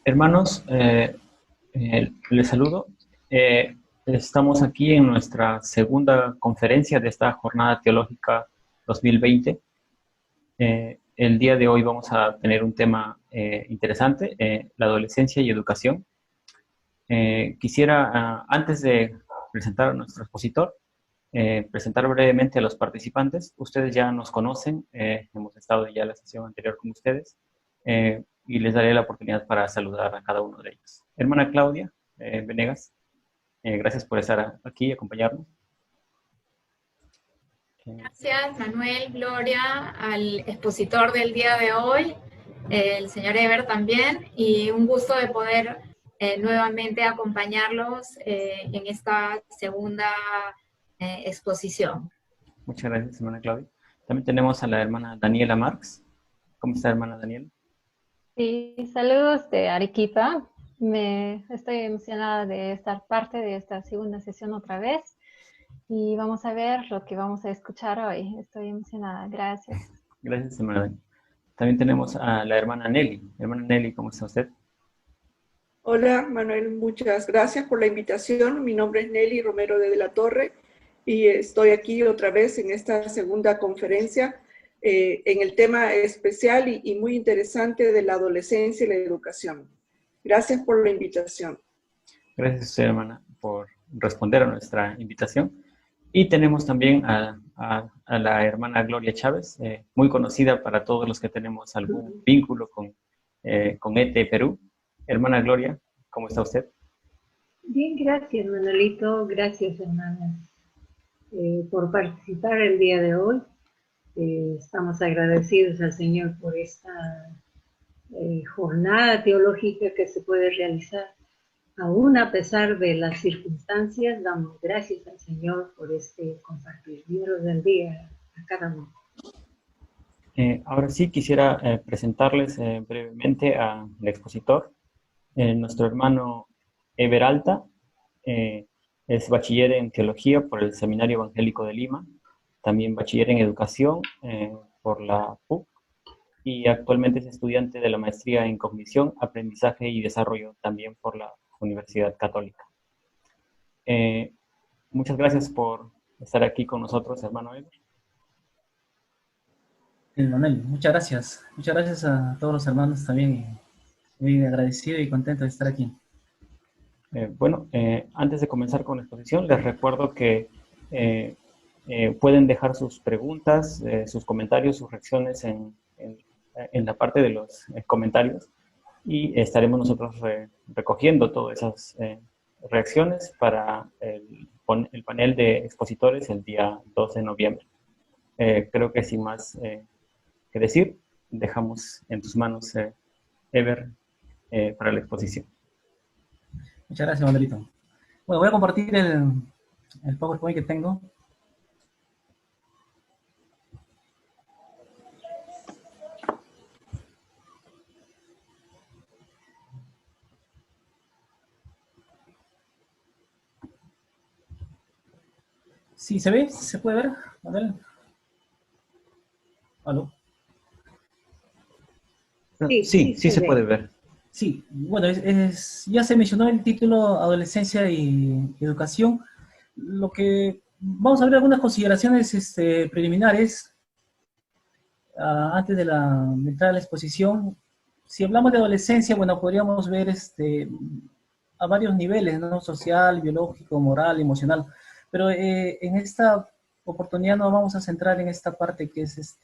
Hermanos, les saludo. Estamos aquí en nuestra segunda conferencia de esta Jornada Teológica 2020. El día de hoy vamos a tener un tema interesante, la adolescencia y educación. Quisiera, antes de presentar a nuestro expositor, presentar brevemente a los participantes. Ustedes ya nos conocen, hemos estado ya en la sesión anterior con ustedes, y les daré la oportunidad para saludar a cada uno de ellos. Hermana Claudia Venegas, gracias por estar aquí y acompañarnos. Gracias, Manuel, Gloria, al expositor del día de hoy, el señor Eber también, y un gusto de poder nuevamente acompañarlos en esta segunda exposición. Muchas gracias, hermana Claudia. También tenemos a la hermana Daniela Marx. ¿Cómo está, hermana Daniela? Sí, saludos de Arequipa. Estoy emocionada de estar parte de esta segunda sesión otra vez y vamos a ver lo que vamos a escuchar hoy. Estoy emocionada, gracias. Gracias, hermana Daniela. También tenemos a la hermana Nelly. Hermana Nelly, ¿cómo está usted? Hola, Manuel, muchas gracias por la invitación. Mi nombre es Nelly Romero de la Torre y estoy aquí otra vez en esta segunda conferencia en el tema especial y muy interesante de la adolescencia y la educación. Gracias por la invitación. Gracias a usted, hermana, por responder a nuestra invitación. Y tenemos también a la hermana Gloria Chávez, muy conocida para todos los que tenemos algún vínculo con ETE Perú. Hermana Gloria, ¿cómo está usted? Bien, gracias, Manuelito. Gracias, hermanas, por participar el día de hoy. Estamos agradecidos al Señor por esta jornada teológica que se puede realizar. Aún a pesar de las circunstancias, damos gracias al Señor por este compartir. Dios bendiga a cada uno. Ahora sí quisiera presentarles brevemente al expositor, nuestro hermano Eber Alta. Es bachiller en teología por el Seminario Evangélico de Lima, también bachiller en educación por la PUC, y actualmente es estudiante de la maestría en cognición, aprendizaje y desarrollo también por la Universidad Católica. Muchas gracias por estar aquí con nosotros, hermano Eber. Manuel, muchas gracias. Muchas gracias a todos los hermanos también. Muy agradecido y contento de estar aquí. Antes de comenzar con la exposición, les recuerdo que pueden dejar sus preguntas, sus comentarios, sus reacciones en la parte de los comentarios, y estaremos nosotros recogiendo todas esas reacciones para el panel de expositores el día 12 de noviembre. Creo que sin más que decir, dejamos en tus manos, Eber, para la exposición. Muchas gracias, Manuelito. Bueno, voy a compartir el PowerPoint que tengo. ¿Sí se ve? ¿Se puede ver, Manuel? ¿Aló? Sí, se puede ver. Sí, bueno, ya se mencionó el título Adolescencia y Educación. Vamos a ver algunas consideraciones preliminares antes de entrar a la exposición. Si hablamos de adolescencia, bueno, podríamos ver a varios niveles, ¿no? Social, biológico, moral, emocional. Pero en esta oportunidad nos vamos a centrar en esta parte que es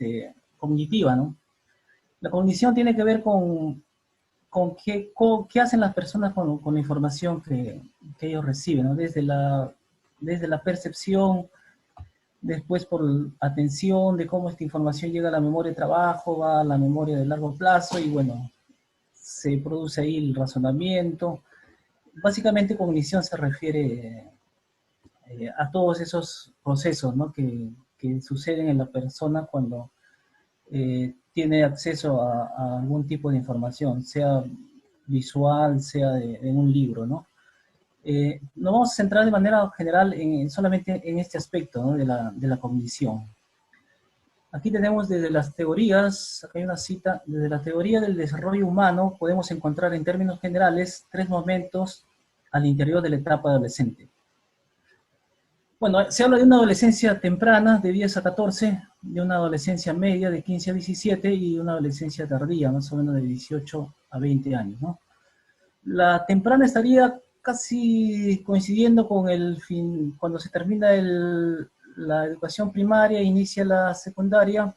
cognitiva, ¿no? La cognición tiene que ver con qué hacen las personas con la información que ellos reciben, ¿no? Desde la percepción, después por atención, de cómo esta información llega a la memoria de trabajo, va a la memoria de largo plazo, y bueno, se produce ahí el razonamiento. Básicamente cognición se refiere a todos esos procesos, ¿no? que suceden en la persona cuando tiene acceso a algún tipo de información, sea visual, sea en un libro, ¿no? Nos vamos a centrar de manera general solamente en este aspecto, ¿no? de la cognición. Aquí tenemos desde las teorías, acá hay una cita, desde la teoría del desarrollo humano podemos encontrar en términos generales 3 momentos al interior de la etapa adolescente. Bueno, se habla de una adolescencia temprana de 10 a 14, de una adolescencia media de 15 a 17 y una adolescencia tardía, más o menos de 18 a 20 años, ¿no? La temprana estaría casi coincidiendo con el fin, cuando se termina la educación primaria, inicia la secundaria.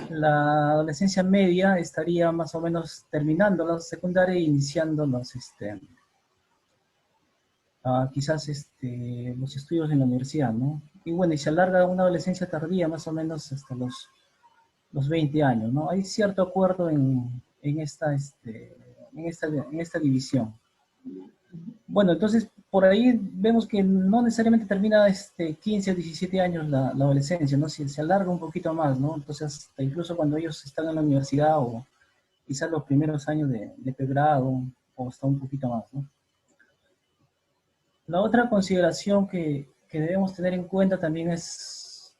La adolescencia media estaría más o menos terminando la secundaria e iniciando quizás los estudios en la universidad, ¿no? Y bueno, y se alarga una adolescencia tardía más o menos hasta los 20 años, ¿no? Hay cierto acuerdo en esta división. Bueno, entonces por ahí vemos que no necesariamente termina 15 a 17 años la adolescencia, ¿no? Se alarga un poquito más, ¿no? Entonces, incluso cuando ellos están en la universidad o quizás los primeros años de pregrado o hasta un poquito más, ¿no? La otra consideración que debemos tener en cuenta también es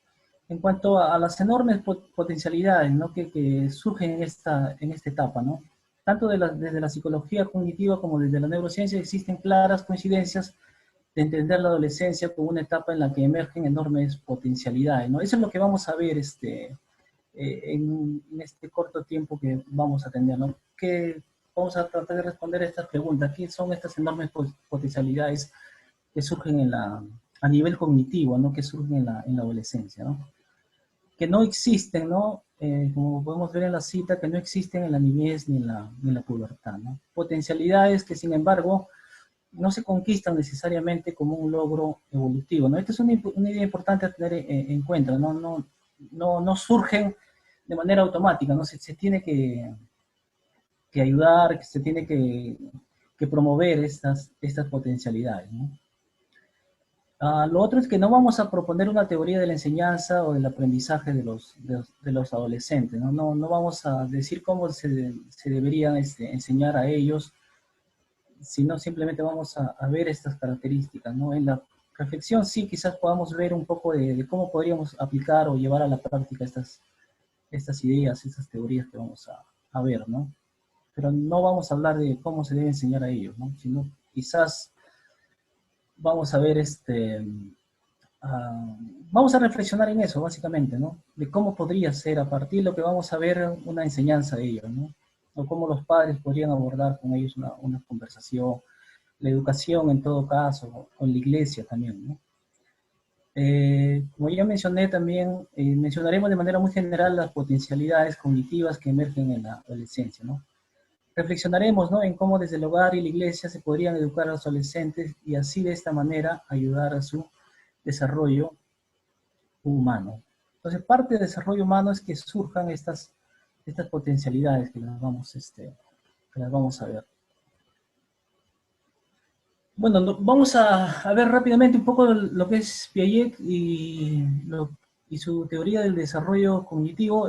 en cuanto a las enormes potencialidades, ¿no? que surgen en esta etapa, ¿no? Tanto desde la psicología cognitiva como desde la neurociencia existen claras coincidencias de entender la adolescencia como una etapa en la que emergen enormes potencialidades, ¿no? Eso es lo que vamos a ver en este corto tiempo que vamos a tener, ¿no? Vamos a tratar de responder a estas preguntas. ¿Qué son estas enormes potencialidades que surgen a nivel cognitivo, ¿no? Que surgen en la adolescencia, ¿no? Que no existen, ¿no? Como podemos ver en la cita, que no existen en la niñez ni en la pubertad, ¿no? Potencialidades que, sin embargo, no se conquistan necesariamente como un logro evolutivo, ¿no? Esta es una idea importante a tener en cuenta, ¿no? No surgen de manera automática, ¿no? Se tiene que ayudar, se tiene que promover estas potencialidades, ¿no? Lo otro es que no vamos a proponer una teoría de la enseñanza o del aprendizaje de los adolescentes, ¿no? No vamos a decir cómo se debería enseñar a ellos, sino simplemente vamos a ver estas características, ¿no? En la reflexión sí quizás podamos ver un poco de cómo podríamos aplicar o llevar a la práctica estas ideas, estas teorías que vamos a ver, ¿no? Pero no vamos a hablar de cómo se debe enseñar a ellos, ¿no? Sino quizás vamos a ver vamos a reflexionar en eso, básicamente, ¿no? De cómo podría ser, a partir de lo que vamos a ver, una enseñanza de ellos, ¿no? O cómo los padres podrían abordar con ellos una conversación, la educación en todo caso, con la iglesia también, ¿no? Como ya mencioné también, mencionaremos de manera muy general las potencialidades cognitivas que emergen en la adolescencia, ¿no? Reflexionaremos, ¿no? En cómo desde el hogar y la iglesia se podrían educar a los adolescentes y así de esta manera ayudar a su desarrollo humano. Entonces, parte del desarrollo humano es que surjan estas potencialidades que las vamos a ver. Bueno, vamos a ver rápidamente un poco lo que es Piaget y su teoría del desarrollo cognitivo.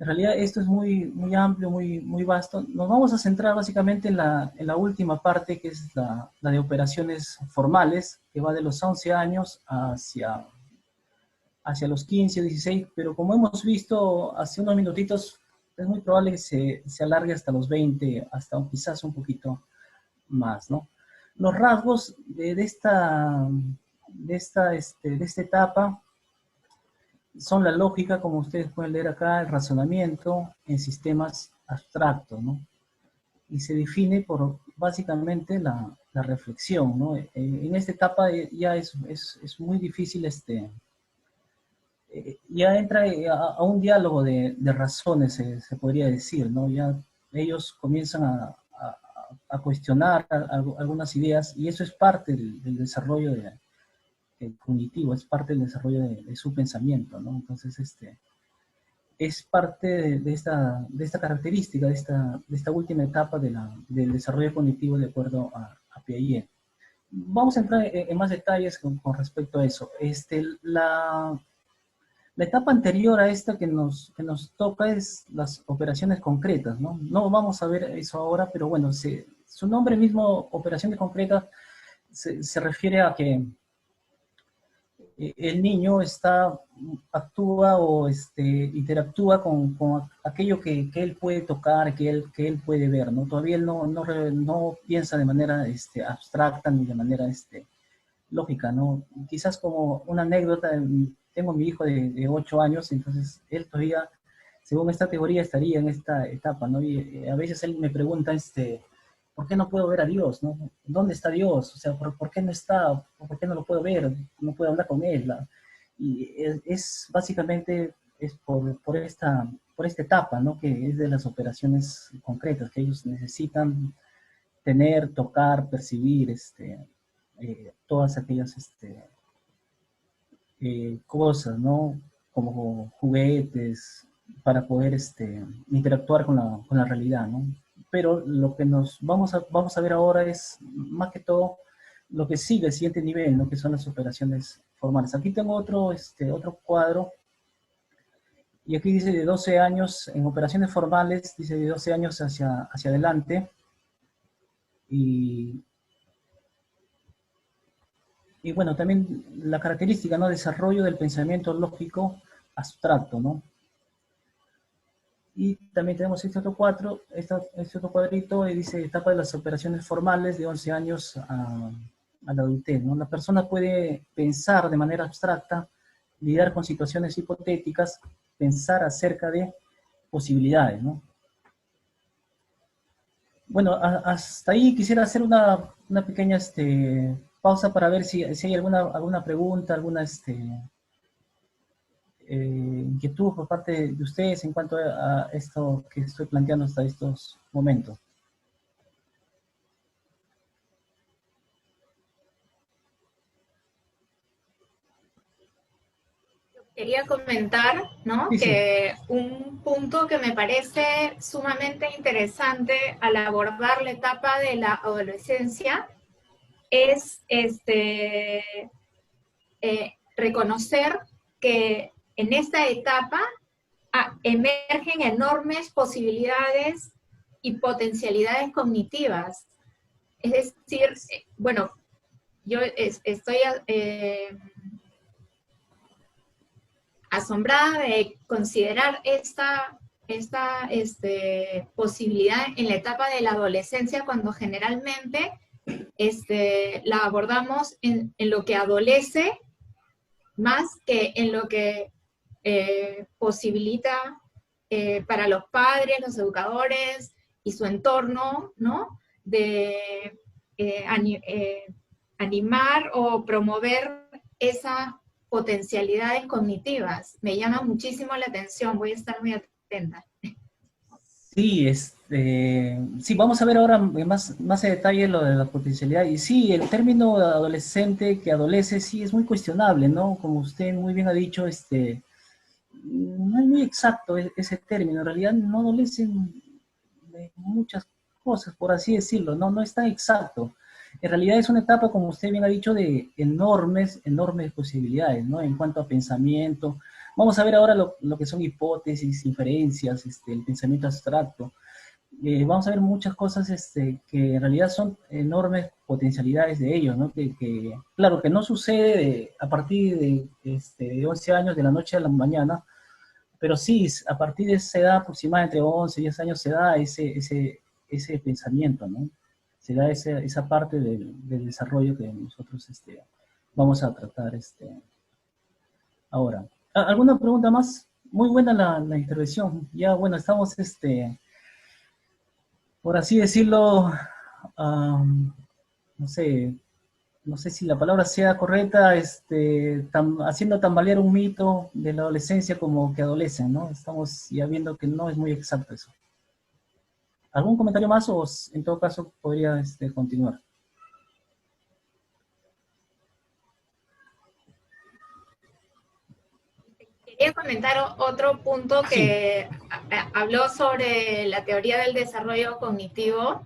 En realidad esto es muy amplio, muy vasto. Nos vamos a centrar básicamente en la última parte, que es la de operaciones formales, que va de los 11 años hacia los 15, 16, pero como hemos visto hace unos minutitos, es muy probable que se alargue hasta los 20, hasta quizás un poquito más, ¿no? Los rasgos de esta etapa son la lógica, como ustedes pueden leer acá, el razonamiento en sistemas abstractos, ¿no? Y se define por básicamente la reflexión, ¿no? En esta etapa ya es muy difícil, ya entra a un diálogo de razones, se podría decir, ¿no? Ya ellos comienzan a cuestionar algunas ideas y eso es parte del desarrollo cognitivo, es parte del desarrollo de su pensamiento, ¿no? Entonces, es parte de esta característica, de esta última etapa del desarrollo cognitivo de acuerdo a Piaget. Vamos a entrar en más detalles con respecto a eso. La etapa anterior a esta que nos toca es las operaciones concretas, ¿no? No vamos a ver eso ahora, pero bueno, su nombre mismo, operaciones concretas, se refiere a que el niño actúa o interactúa con aquello que él puede tocar, que él puede ver, ¿no? Todavía él no piensa de manera abstracta ni de manera lógica, ¿no? Quizás como una anécdota, tengo a mi hijo de 8 años, entonces él todavía, según esta teoría, estaría en esta etapa, ¿no? Y a veces él me pregunta, ¿por qué no puedo ver a Dios, no? ¿Dónde está Dios? O sea, ¿por qué no está? ¿Por qué no lo puedo ver? No puedo hablar con él. Y básicamente es por esta etapa, ¿no? Que es de las operaciones concretas, que ellos necesitan tener, tocar, percibir, todas aquellas cosas, ¿no? Como juguetes, para poder interactuar con la realidad, ¿no? Pero lo que vamos a ver ahora es, más que todo, lo que sigue el siguiente nivel, ¿no? Que son las operaciones formales. Aquí tengo otro cuadro, y aquí dice de 12 años, en operaciones formales, dice de 12 años hacia adelante, y bueno, también la característica, ¿no? Desarrollo del pensamiento lógico abstracto, ¿no? Y también tenemos este otro cuadrito, y dice etapa de las operaciones formales de 11 años a la adultez, ¿no? La persona puede pensar de manera abstracta, lidiar con situaciones hipotéticas, pensar acerca de posibilidades, ¿no? Bueno, hasta ahí quisiera hacer una pequeña pausa para ver si hay alguna pregunta, alguna inquietud por parte de ustedes en cuanto a esto que estoy planteando hasta estos momentos. Quería comentar, ¿no? Sí, sí. Que un punto que me parece sumamente interesante al abordar la etapa de la adolescencia es reconocer que en esta etapa emergen enormes posibilidades y potencialidades cognitivas. Es decir, bueno, yo estoy asombrada de considerar esta posibilidad en la etapa de la adolescencia, cuando generalmente la abordamos en lo que adolece más que en lo que posibilita para los padres, los educadores y su entorno, ¿no? De animar o promover esas potencialidades cognitivas. Me llama muchísimo la atención, voy a estar muy atenta. Sí, sí, vamos a ver ahora más en detalle lo de la potencialidad. Y sí, el término adolescente que adolece sí es muy cuestionable, ¿no? Como usted muy bien ha dicho, no es muy exacto ese término. En realidad no adolecen de muchas cosas, por así decirlo, no es tan exacto. En realidad es una etapa, como usted bien ha dicho, de enormes posibilidades, ¿no? En cuanto a pensamiento. Vamos a ver ahora lo que son hipótesis, inferencias, el pensamiento abstracto. Vamos a ver muchas cosas que en realidad son enormes potencialidades de ellos, ¿no? Claro, que no sucede a partir de 11 años, de la noche a la mañana, pero sí, a partir de esa edad aproximada, entre 11 y 10 años, se da ese pensamiento, ¿no? Se da esa parte del desarrollo que nosotros vamos a tratar ahora. ¿Alguna pregunta más? Muy buena la intervención. Ya, bueno, estamos, por así decirlo, no sé si la palabra sea correcta, haciendo tambalear un mito de la adolescencia como que adolecen, ¿no? Estamos ya viendo que no es muy exacto eso. ¿Algún comentario más o en todo caso podría continuar? Quería comentar otro punto que Sí. habló sobre la teoría del desarrollo cognitivo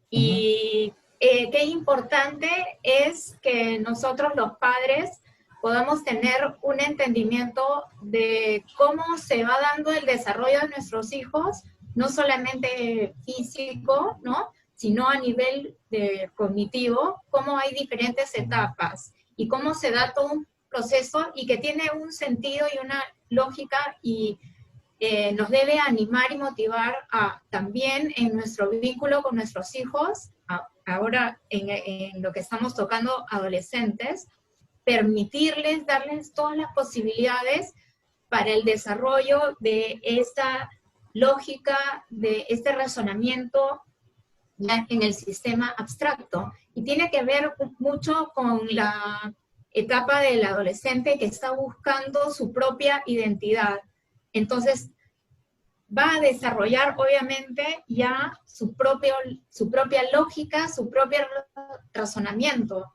y qué importante es que nosotros los padres podamos tener un entendimiento de cómo se va dando el desarrollo de nuestros hijos, no solamente físico, ¿no? Sino a nivel cognitivo, cómo hay diferentes etapas y cómo se da todo proceso y que tiene un sentido y una lógica y nos debe animar y motivar también en nuestro vínculo con nuestros hijos, ahora en lo que estamos tocando adolescentes, permitirles, darles todas las posibilidades para el desarrollo de esta lógica, de este razonamiento ya en el sistema abstracto. Y tiene que ver mucho con la etapa del adolescente que está buscando su propia identidad. Entonces, va a desarrollar obviamente ya su propia lógica, su propio razonamiento.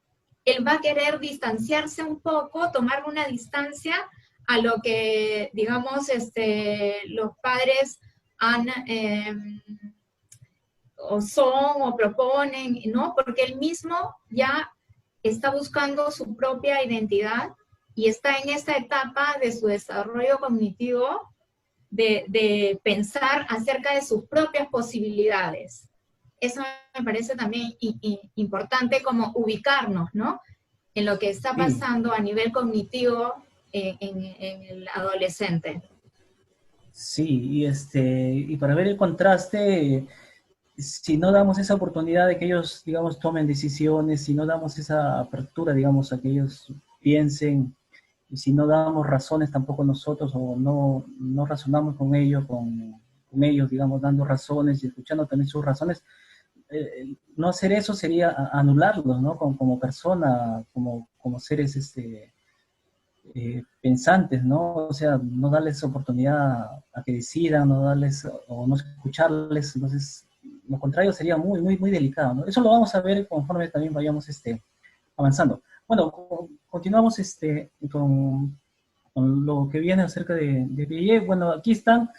Él va a querer distanciarse un poco, tomar una distancia a lo que, digamos, los padres han, o son, o proponen, ¿no? Porque él mismo ya está buscando su propia identidad y está en esta etapa de su desarrollo cognitivo de pensar acerca de sus propias posibilidades. Eso me parece también importante como ubicarnos, ¿no? En lo que está pasando a nivel cognitivo en el adolescente. Sí, y para ver el contraste, si no damos esa oportunidad de que ellos, digamos, tomen decisiones, si no damos esa apertura, digamos, a que ellos piensen, y si no damos razones tampoco nosotros, o no razonamos con ellos, digamos, dando razones y escuchando también sus razones, no hacer eso sería anularlos, ¿no? Como persona, como seres pensantes, ¿no? O sea, no darles oportunidad a que decidan, no darles, o no escucharles, entonces, lo contrario sería muy, muy, muy delicado, ¿no? Eso lo vamos a ver conforme también vayamos avanzando. Bueno, continuamos con lo que viene acerca de Piaget. Bueno, aquí están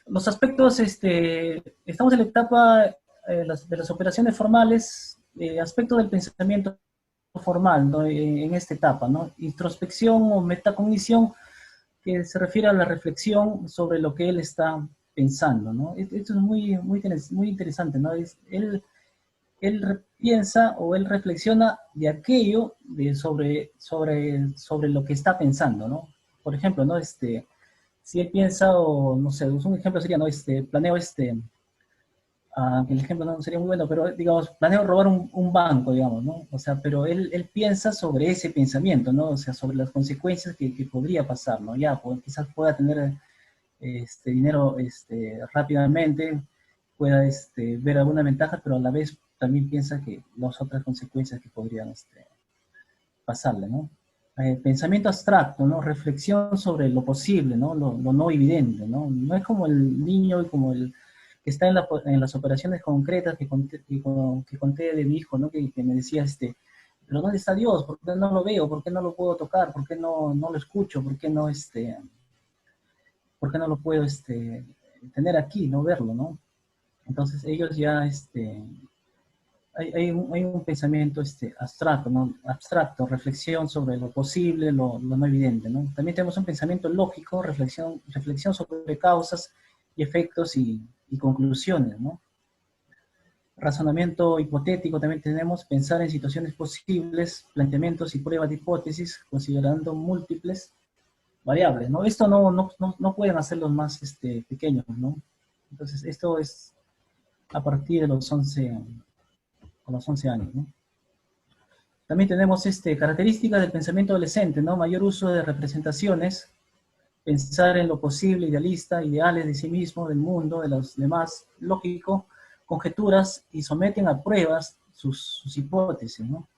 los aspectos, estamos en la etapa de las operaciones formales, aspecto del pensamiento formal, ¿no? En esta etapa, ¿no? Introspección o metacognición, que se refiere a la reflexión sobre lo que él está pensando, ¿no? Esto es muy, muy, muy interesante, ¿no? Él piensa o él reflexiona de aquello sobre lo que está pensando, ¿no? Por ejemplo, ¿no? Si él piensa, o no sé, un ejemplo sería, ¿no? Planeo el ejemplo no sería muy bueno, pero digamos, planeo robar un banco, digamos, ¿no? O sea, pero él piensa sobre ese pensamiento, ¿no? O sea, sobre las consecuencias que podría pasar, ¿no? Ya, pues, quizás pueda tener dinero rápidamente, pueda ver alguna ventaja, pero a la vez también piensa que las otras consecuencias que podrían pasarle, ¿no? Pensamiento abstracto, ¿no? Reflexión sobre lo posible, ¿no? Lo no evidente, ¿no? No es como el niño y como el que está en las operaciones concretas que conté de mi hijo, ¿no? Que me decía, pero ¿dónde está Dios? ¿Por qué no lo veo? ¿Por qué no lo puedo tocar? ¿Por qué no lo escucho? ¿Por qué no lo puedo tener aquí, no verlo, ¿no? Entonces ellos ya, hay un pensamiento abstracto, ¿no? Abstracto, reflexión sobre lo posible, lo no evidente, ¿no? También tenemos un pensamiento lógico, reflexión sobre causas y efectos y conclusiones, ¿no? Razonamiento hipotético también tenemos, pensar en situaciones posibles, planteamientos y pruebas de hipótesis, considerando múltiples variables, ¿no? Esto no pueden hacer los más pequeños, ¿no? Entonces, esto es a partir de los 11 años, ¿no? También tenemos características del pensamiento adolescente, ¿no? Mayor uso de representaciones, pensar en lo posible, idealista, ideales de sí mismo, del mundo, de los demás, lógico, conjeturas, y someten a pruebas sus hipótesis, ¿no?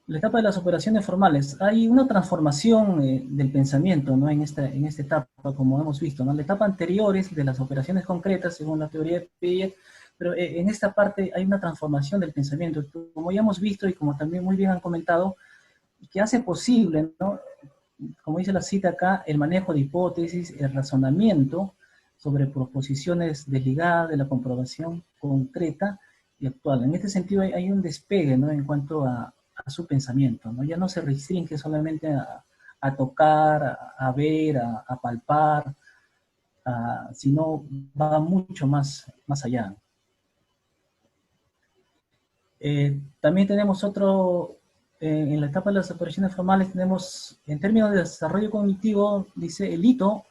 La etapa de las operaciones formales. Hay una transformación del pensamiento, ¿no? En esta etapa, como hemos visto, ¿no? La etapa anterior es de las operaciones concretas, según la teoría de Piaget, pero en esta parte hay una transformación del pensamiento, como ya hemos visto y como también muy bien han comentado, que hace posible, ¿no? Como dice la cita acá, el manejo de hipótesis, el razonamiento sobre proposiciones desligadas de la comprobación concreta y actual. En este sentido hay un despegue, ¿no? En cuanto a su pensamiento, ¿no? Ya no se restringe solamente a tocar, a ver, a palpar, sino va mucho más allá. También tenemos otro en la etapa de las operaciones formales tenemos, en términos de desarrollo cognitivo, dice el hito,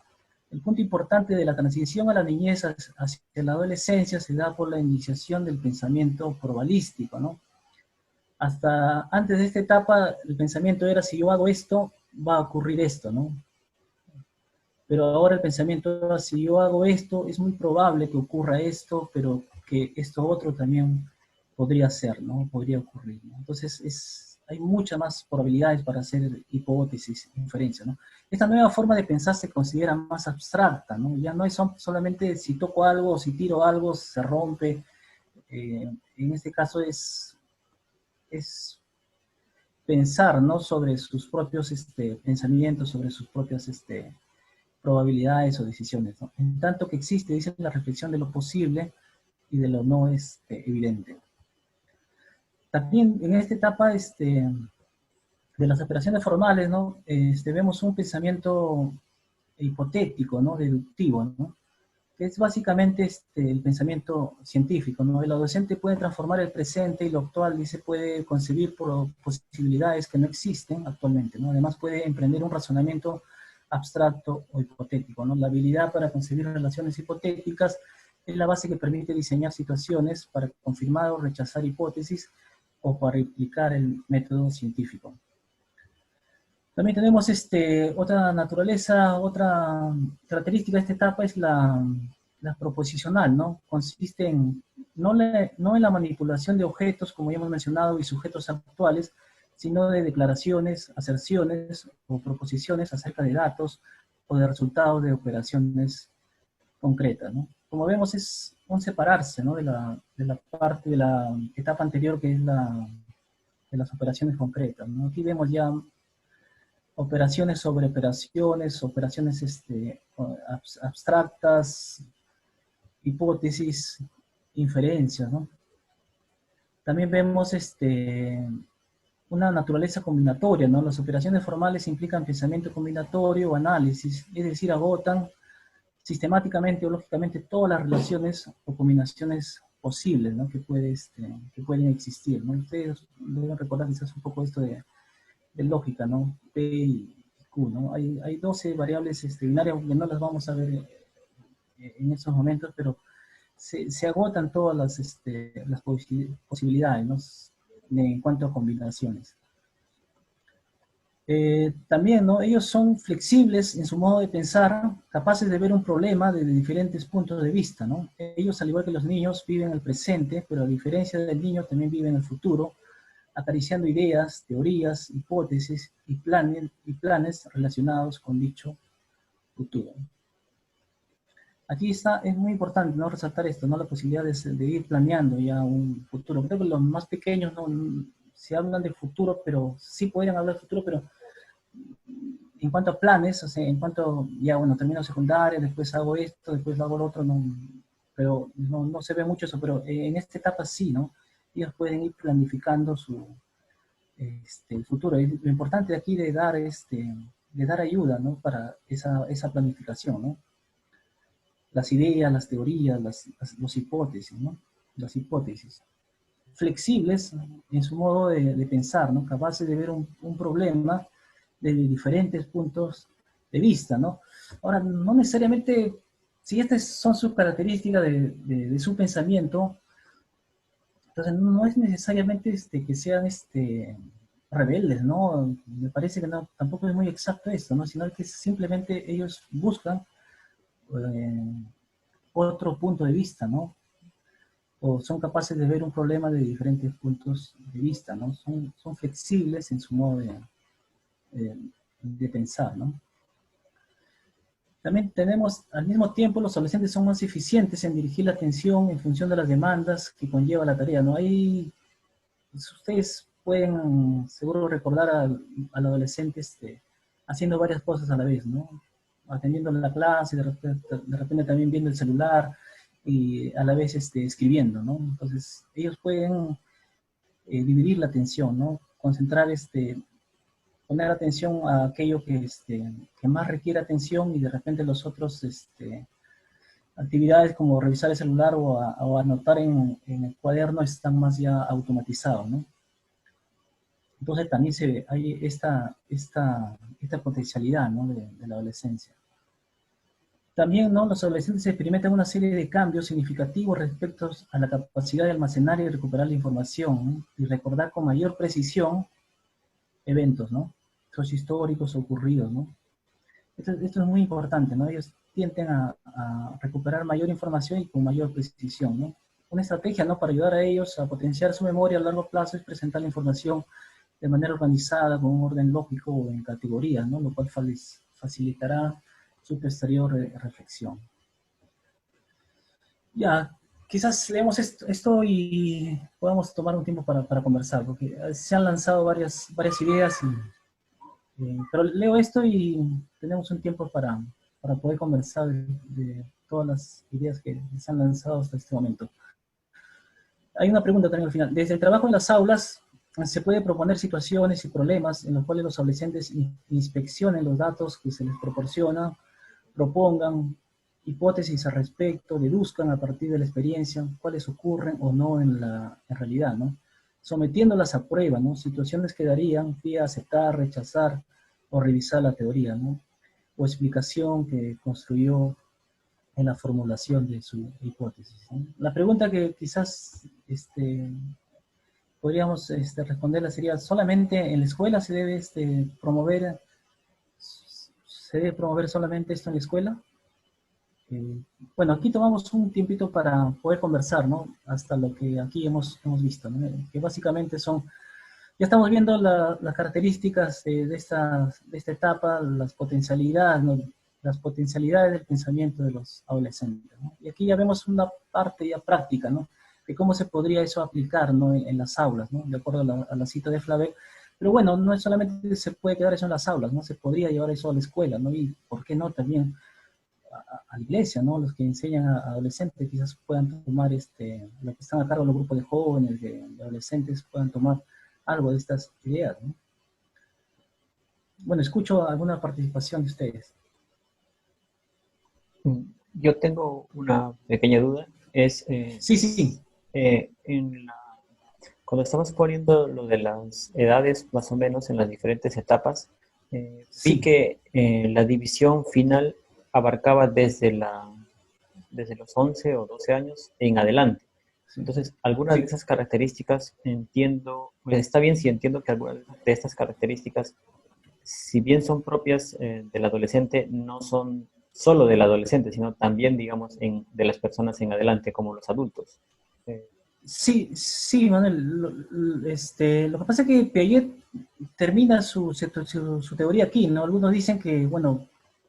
el punto importante de la transición a la niñez hacia la adolescencia se da por la iniciación del pensamiento probabilístico, ¿no? Hasta antes de esta etapa, el pensamiento era, si yo hago esto, va a ocurrir esto, ¿no? Pero ahora el pensamiento, si yo hago esto, es muy probable que ocurra esto, pero que esto otro también podría ser, ¿no? Podría ocurrir, ¿no? Entonces, hay muchas más probabilidades para hacer hipótesis, inferencias, ¿no? Esta nueva forma de pensar se considera más abstracta, ¿no? Ya no es solamente si toco algo o si tiro algo, se rompe. En este caso es pensar, ¿no? Sobre sus propios pensamientos, sobre sus propias probabilidades o decisiones, ¿no? En tanto que existe, dice, la reflexión de lo posible y de lo no evidente. También en esta etapa de las operaciones formales, ¿no? Vemos un pensamiento hipotético, ¿no? Deductivo, ¿no? Que es básicamente el pensamiento científico, ¿no? El adolescente puede transformar el presente y lo actual, dice, puede concebir por posibilidades que no existen actualmente, ¿no? Además puede emprender un razonamiento abstracto o hipotético, ¿no? La habilidad para concebir relaciones hipotéticas es la base que permite diseñar situaciones para confirmar o rechazar hipótesis o para implicar el método científico. También tenemos otra naturaleza, otra característica de esta etapa es la proposicional, ¿no? Consiste no en la manipulación de objetos, como ya hemos mencionado, y sujetos actuales, sino de declaraciones, aserciones o proposiciones acerca de datos o de resultados de operaciones concretas, ¿no? Como vemos, es un separarse, ¿no? de la parte de la etapa anterior, que es de las operaciones concretas, ¿no? Aquí vemos ya operaciones sobre operaciones, operaciones abstractas, hipótesis, inferencias, ¿no? También vemos una naturaleza combinatoria, ¿no? Las operaciones formales implican pensamiento combinatorio o análisis, es decir, agotan sistemáticamente o lógicamente todas las relaciones o combinaciones posibles, ¿no? que pueden existir, ¿no? Ustedes deben recordar quizás un poco esto de lógica, ¿no? P y Q, ¿no? Hay 12 variables binarias, aunque no las vamos a ver en estos momentos, pero se agotan todas las posibilidades, ¿no? En cuanto a combinaciones. También, ¿no? Ellos son flexibles en su modo de pensar, capaces de ver un problema desde diferentes puntos de vista, ¿no? Ellos, al igual que los niños, viven el presente, pero a diferencia del niño, también viven el futuro, acariciando ideas, teorías, hipótesis y planes relacionados con dicho futuro. Aquí es muy importante, ¿no? Resaltar esto, ¿no? La posibilidad de ir planeando ya un futuro. Creo que los más pequeños no se hablan de futuro, pero sí podrían hablar de futuro, pero en cuanto a planes, o sea, en cuanto, ya bueno, termino secundaria, después hago esto, después hago lo otro, no, pero no se ve mucho eso, pero en esta etapa sí, ¿no? Ellos pueden ir planificando el futuro. Y lo importante aquí de dar ayuda, ¿no? Para esa planificación, ¿no? Las ideas, las teorías, los hipótesis, ¿no? Las hipótesis. Flexibles en su modo de pensar, ¿no? Capaces de ver un problema desde diferentes puntos de vista, ¿no? Ahora, no necesariamente, si estas son sus características de su pensamiento, entonces no es necesariamente que sean rebeldes, ¿no? Me parece que no, tampoco es muy exacto esto, ¿no? Sino que simplemente ellos buscan otro punto de vista, ¿no? O son capaces de ver un problema de diferentes puntos de vista, ¿no? Son flexibles en su modo de pensar, ¿no? También tenemos, al mismo tiempo, los adolescentes son más eficientes en dirigir la atención en función de las demandas que conlleva la tarea, ¿no? Ahí, pues, ustedes pueden seguro recordar al adolescente haciendo varias cosas a la vez, ¿no? Atendiendo la clase, de repente también viendo el celular y a la vez escribiendo, ¿no? Entonces, ellos pueden dividir la atención, ¿no? Concentrar, poner atención a aquello que más requiere atención y de repente los otros actividades como revisar el celular o anotar en el cuaderno están más ya automatizados, ¿no? Entonces también hay esta potencialidad, ¿no? de la adolescencia. También, ¿no? Los adolescentes experimentan una serie de cambios significativos respecto a la capacidad de almacenar y recuperar la información, ¿no? Y recordar con mayor precisión eventos, ¿no? Históricos ocurridos, ¿no? Esto es muy importante, ¿no? Ellos tienden a recuperar mayor información y con mayor precisión, ¿no? Una estrategia, ¿no? Para ayudar a ellos a potenciar su memoria a largo plazo es presentar la información de manera organizada, con un orden lógico o en categorías, ¿no? Lo cual facilitará su posterior reflexión. Ya, quizás leemos esto y podamos tomar un tiempo para conversar, porque se han lanzado varias ideas, pero leo esto y tenemos un tiempo para poder conversar de todas las ideas que se han lanzado hasta este momento. Hay una pregunta también al final. Desde el trabajo en las aulas, se puede proponer situaciones y problemas en los cuales los adolescentes inspeccionen los datos que se les proporciona, propongan hipótesis al respecto, deduzcan a partir de la experiencia cuáles ocurren o no en realidad, ¿no? Sometiéndolas a prueba, ¿no? Situaciones que darían pie a aceptar, rechazar o revisar la teoría, ¿no? O explicación que construyó en la formulación de su hipótesis, ¿no? La pregunta que quizás podríamos responderla sería: ¿solamente en la escuela se debe promover solamente esto en la escuela? Bueno, aquí tomamos un tiempito para poder conversar, ¿no? Hasta lo que aquí hemos visto, ¿no? Que básicamente ya estamos viendo las características de esta etapa, las potencialidades, ¿no? Las potencialidades del pensamiento de los adolescentes, ¿no? Y aquí ya vemos una parte ya práctica, ¿no? De cómo se podría eso aplicar, ¿no? En las aulas, ¿no? De acuerdo a la cita de Flavel. Pero bueno, no es solamente se puede quedar eso en las aulas, ¿no? Se podría llevar eso a la escuela, ¿no? Y ¿por qué no también a la iglesia, ¿no? Los que enseñan a adolescentes quizás puedan tomar, los que están a cargo de los grupos de jóvenes, de adolescentes, puedan tomar algo de estas ideas, ¿no? Bueno, escucho alguna participación de ustedes. Yo tengo una pequeña duda. Sí. Cuando estabas poniendo lo de las edades, más o menos, en las diferentes etapas, Sí. vi que la división final abarcaba desde los 11 o 12 años en adelante. Entonces, algunas de esas características está bien si entiendo que algunas de estas características, si bien son propias del adolescente, no son solo del adolescente, sino también, digamos, de las personas en adelante, como los adultos. Sí, Manuel. Lo que pasa es que Piaget termina su teoría aquí, ¿no? Algunos dicen que, bueno,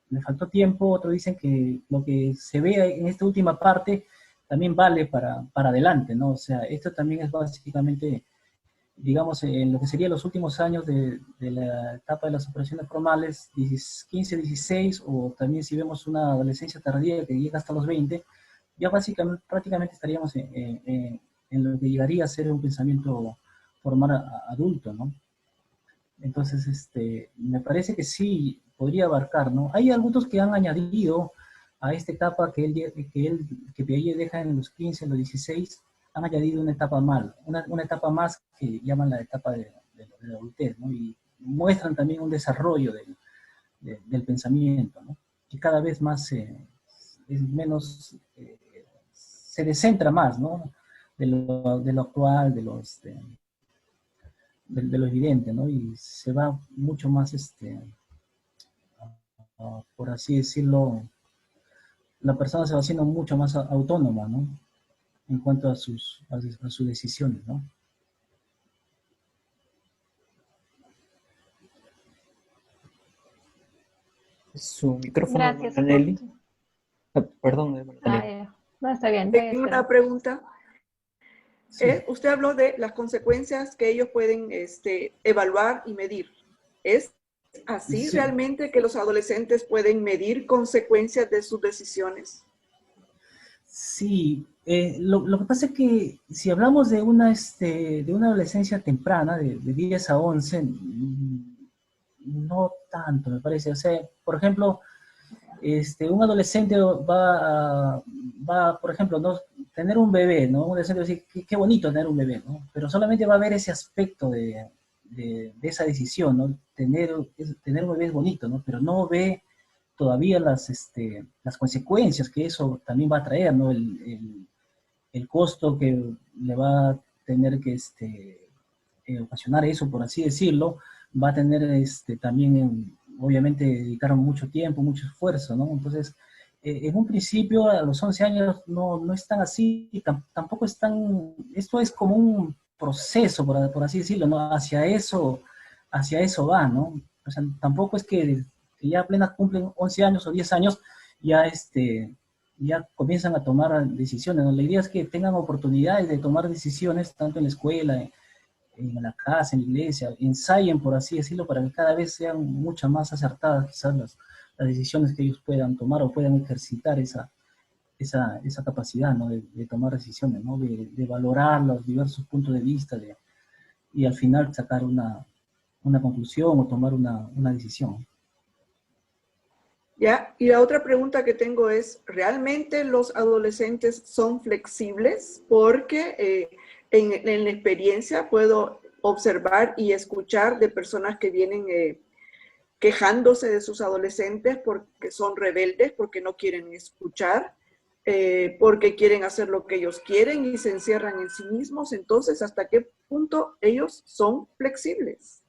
le faltó tiempo, otros dicen que lo que se ve en esta última parte también vale para adelante, ¿no? O sea, esto también es básicamente, digamos, en lo que serían los últimos años de la etapa de las operaciones formales, 15, 16, o también si vemos una adolescencia tardía que llega hasta los 20, ya básicamente, prácticamente estaríamos en lo que llegaría a ser un pensamiento formal adulto, ¿no? Entonces, me parece que sí podría abarcar, ¿no? Hay algunos que han añadido a esta etapa que Piaget deja en los 15, en los 16, han añadido una etapa más que llaman la etapa de la adultez, ¿no? Y muestran también un desarrollo del pensamiento, ¿no? Y cada vez más se descentra más, ¿no? De lo actual, de lo evidente, ¿no? Y se va mucho más, por así decirlo, la persona se va haciendo mucho más autónoma, ¿no? En cuanto a sus decisiones, ¿no? Su micrófono, Gracias. Nelly. Perdón, No, está bien. Tengo una pregunta. Sí. Usted habló de las consecuencias que ellos pueden evaluar y medir. ¿Es así Sí. realmente que los adolescentes pueden medir consecuencias de sus decisiones? Sí, lo que pasa es que si hablamos de una adolescencia temprana, de 10 a 11, no tanto, me parece. O sea, por ejemplo, un adolescente va, por ejemplo, ¿no? Tener un bebé, ¿no? Un adolescente va a decir, qué bonito tener un bebé, ¿no? Pero solamente va a ver ese aspecto de de esa decisión, ¿no? Tener un bebé es bonito, ¿no? Pero no ve todavía las consecuencias que eso también va a traer, ¿no? El costo que le va a tener que ocasionar eso, por así decirlo, va a tener también, obviamente, dedicar mucho tiempo, mucho esfuerzo, ¿no? Entonces, en un principio, a los 11 años, no están así, tampoco están, esto es como un proceso, por así decirlo, ¿no? Hacia eso va, ¿no? O sea, tampoco es que ya apenas cumplen 11 años o 10 años, ya ya comienzan a tomar decisiones, ¿no? La idea es que tengan oportunidades de tomar decisiones, tanto en la escuela, en la casa, en la iglesia, ensayen, por así decirlo, para que cada vez sean mucho más acertadas quizás las decisiones que ellos puedan tomar o puedan ejercitar esa capacidad, ¿no? De tomar decisiones, ¿no? De valorar los diversos puntos de vista y al final sacar una conclusión o tomar una decisión. ¿Ya? Y la otra pregunta que tengo es, ¿realmente los adolescentes son flexibles? Porque en la experiencia puedo observar y escuchar de personas que vienen quejándose de sus adolescentes porque son rebeldes, porque no quieren escuchar, porque quieren hacer lo que ellos quieren y se encierran en sí mismos. Entonces, ¿hasta qué punto ellos son flexibles?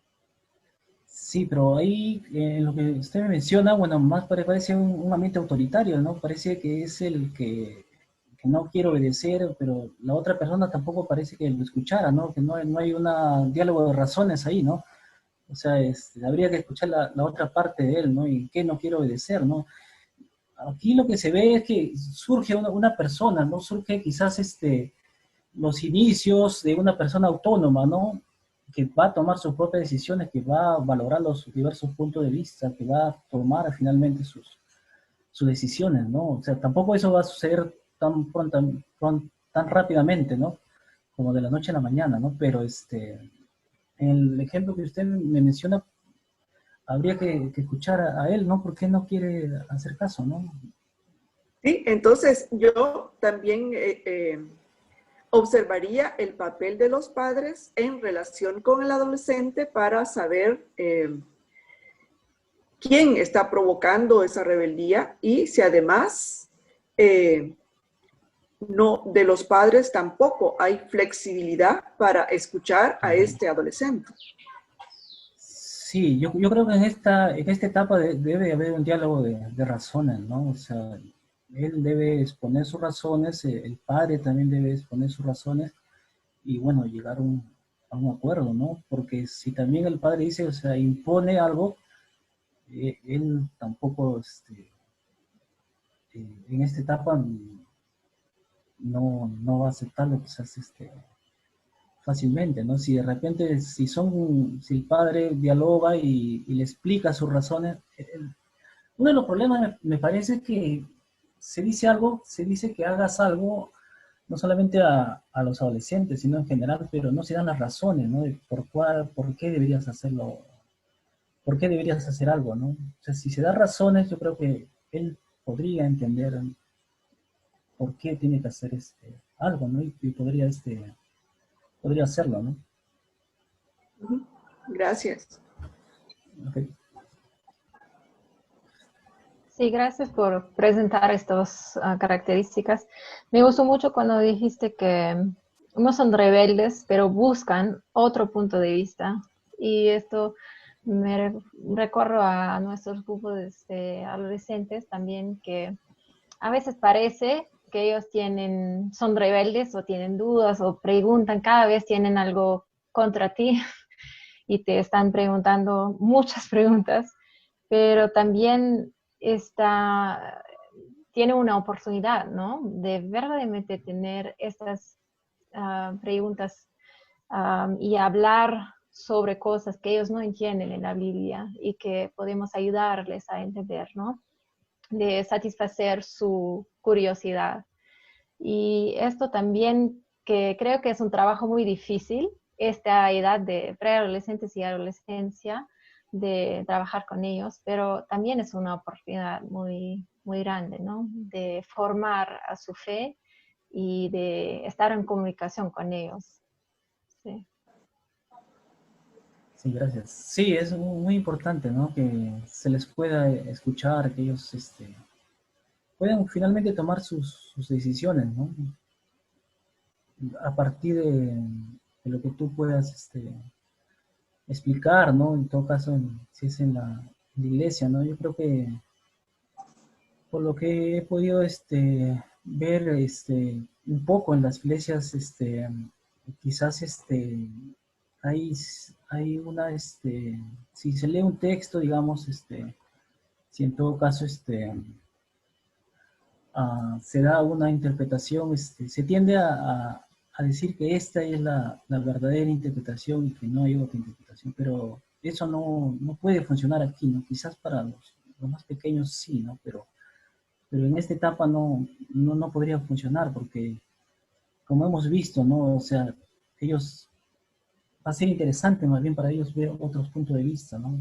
Sí, pero ahí, lo que usted me menciona, bueno, más parece un ambiente autoritario, ¿no? Parece que es el que no quiere obedecer, pero la otra persona tampoco parece que lo escuchara, ¿no? Que no hay un diálogo de razones ahí, ¿no? O sea, habría que escuchar la otra parte de él, ¿no? Y qué no quiere obedecer, ¿no? Aquí lo que se ve es que surge una persona, ¿no? Surge quizás los inicios de una persona autónoma, ¿no? Que va a tomar sus propias decisiones, que va a valorar los diversos puntos de vista, que va a tomar finalmente sus decisiones, ¿no? O sea, tampoco eso va a suceder tan rápidamente, ¿no? Como de la noche a la mañana, ¿no? Pero en el ejemplo que usted me menciona, habría que escuchar a él, ¿no? ¿Por qué no quiere hacer caso, no? Sí, entonces yo también observaría el papel de los padres en relación con el adolescente para saber quién está provocando esa rebeldía y si además no de los padres tampoco hay flexibilidad para escuchar a este adolescente. Sí, yo creo que en esta etapa debe haber un diálogo de razones, ¿no? O sea, él debe exponer sus razones, el padre también debe exponer sus razones y, bueno, llegar a un acuerdo, ¿no? Porque si también el padre dice, o sea, impone algo, él tampoco, en esta etapa no va a aceptarlo quizás fácilmente, ¿no? Si de repente, si el padre dialoga y le explica sus razones, uno de los problemas me parece es que se dice que hagas algo, no solamente a los adolescentes, sino en general, pero no se dan las razones, ¿no? De por qué deberías hacerlo, por qué deberías hacer algo, ¿no? O sea, si se da razones, yo creo que él podría entender por qué tiene que hacer algo, ¿no? Y podría hacerlo, ¿no? Gracias. Okay. Sí, gracias por presentar estas características. Me gustó mucho cuando dijiste que no son rebeldes, pero buscan otro punto de vista. Y esto me recorro a nuestros grupos de adolescentes también, que a veces parece que ellos son rebeldes o tienen dudas o preguntan, cada vez tienen algo contra ti y te están preguntando muchas preguntas, pero también tiene una oportunidad, ¿no? De verdaderamente tener estas preguntas y hablar sobre cosas que ellos no entienden en la Biblia y que podemos ayudarles a entender, ¿no? De satisfacer su curiosidad. Y esto también, que creo que es un trabajo muy difícil, esta edad de preadolescentes y adolescencia, de trabajar con ellos, pero también es una oportunidad muy, muy grande, ¿no? De formar a su fe y de estar en comunicación con ellos. Sí. Sí, gracias. Sí, es muy importante, ¿no? Que se les pueda escuchar, que ellos puedan finalmente tomar sus decisiones, ¿no? A partir de lo que tú puedas explicar, ¿no? En todo caso, si es en la iglesia, ¿no? Yo creo que por lo que he podido ver un poco en las iglesias, quizás hay, hay una, si se lee un texto, digamos, si en todo caso se da una interpretación, se tiende a decir que esta es la verdadera interpretación y que no hay otra interpretación, pero eso no puede funcionar aquí, ¿no? Quizás para los más pequeños sí, ¿no? Pero en esta etapa no podría funcionar porque, como hemos visto, ¿no? O sea, ellos, va a ser interesante más bien para ellos ver otros puntos de vista, ¿no?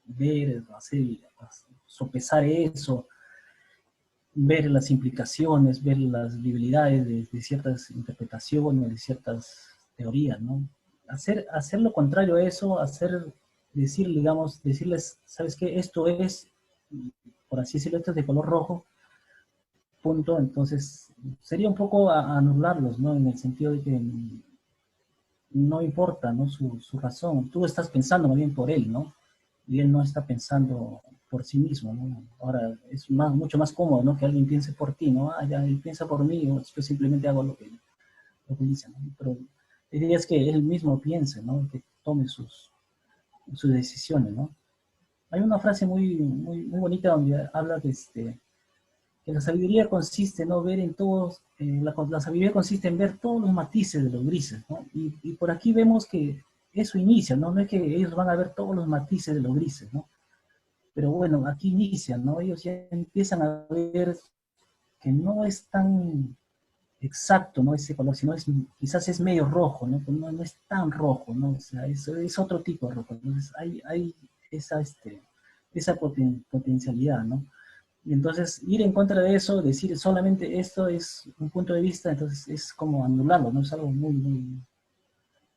Ver, hacer, sopesar eso, ver las implicaciones, ver las debilidades de ciertas interpretaciones, de ciertas teorías, ¿no? Hacer lo contrario a eso, digamos, decirles, ¿sabes qué? Esto es, por así decirlo, esto es de color rojo, punto. Entonces, sería un poco anularlos, ¿no? En el sentido de que no importa, ¿no? Su razón. Tú estás pensando más bien por él, ¿no? Y él no está pensando por sí mismo, ¿no? Ahora, es mucho más cómodo, ¿no? Que alguien piense por ti, ¿no? Ah, ya, él piensa por mí, o yo simplemente hago lo que dice, ¿no? Pero la idea es que él mismo piense, ¿no? Que tome sus decisiones, ¿no? Hay una frase muy bonita donde habla de que la sabiduría consiste, ¿no? Ver en todos, la sabiduría consiste en ver todos los matices de los grises, ¿no? Y por aquí vemos que eso inicia, ¿no? No es que ellos van a ver todos los matices de los grises, ¿no? Pero bueno, aquí inician, ¿no? Ellos ya empiezan a ver que no es tan exacto, ¿no? Ese color, sino quizás es medio rojo, ¿no? Pero no es tan rojo, ¿no? O sea, es otro tipo de rojo. Entonces hay esa potencialidad, ¿no? Y entonces ir en contra de eso, decir solamente esto es un punto de vista, entonces es como anularlo, ¿no? Es algo muy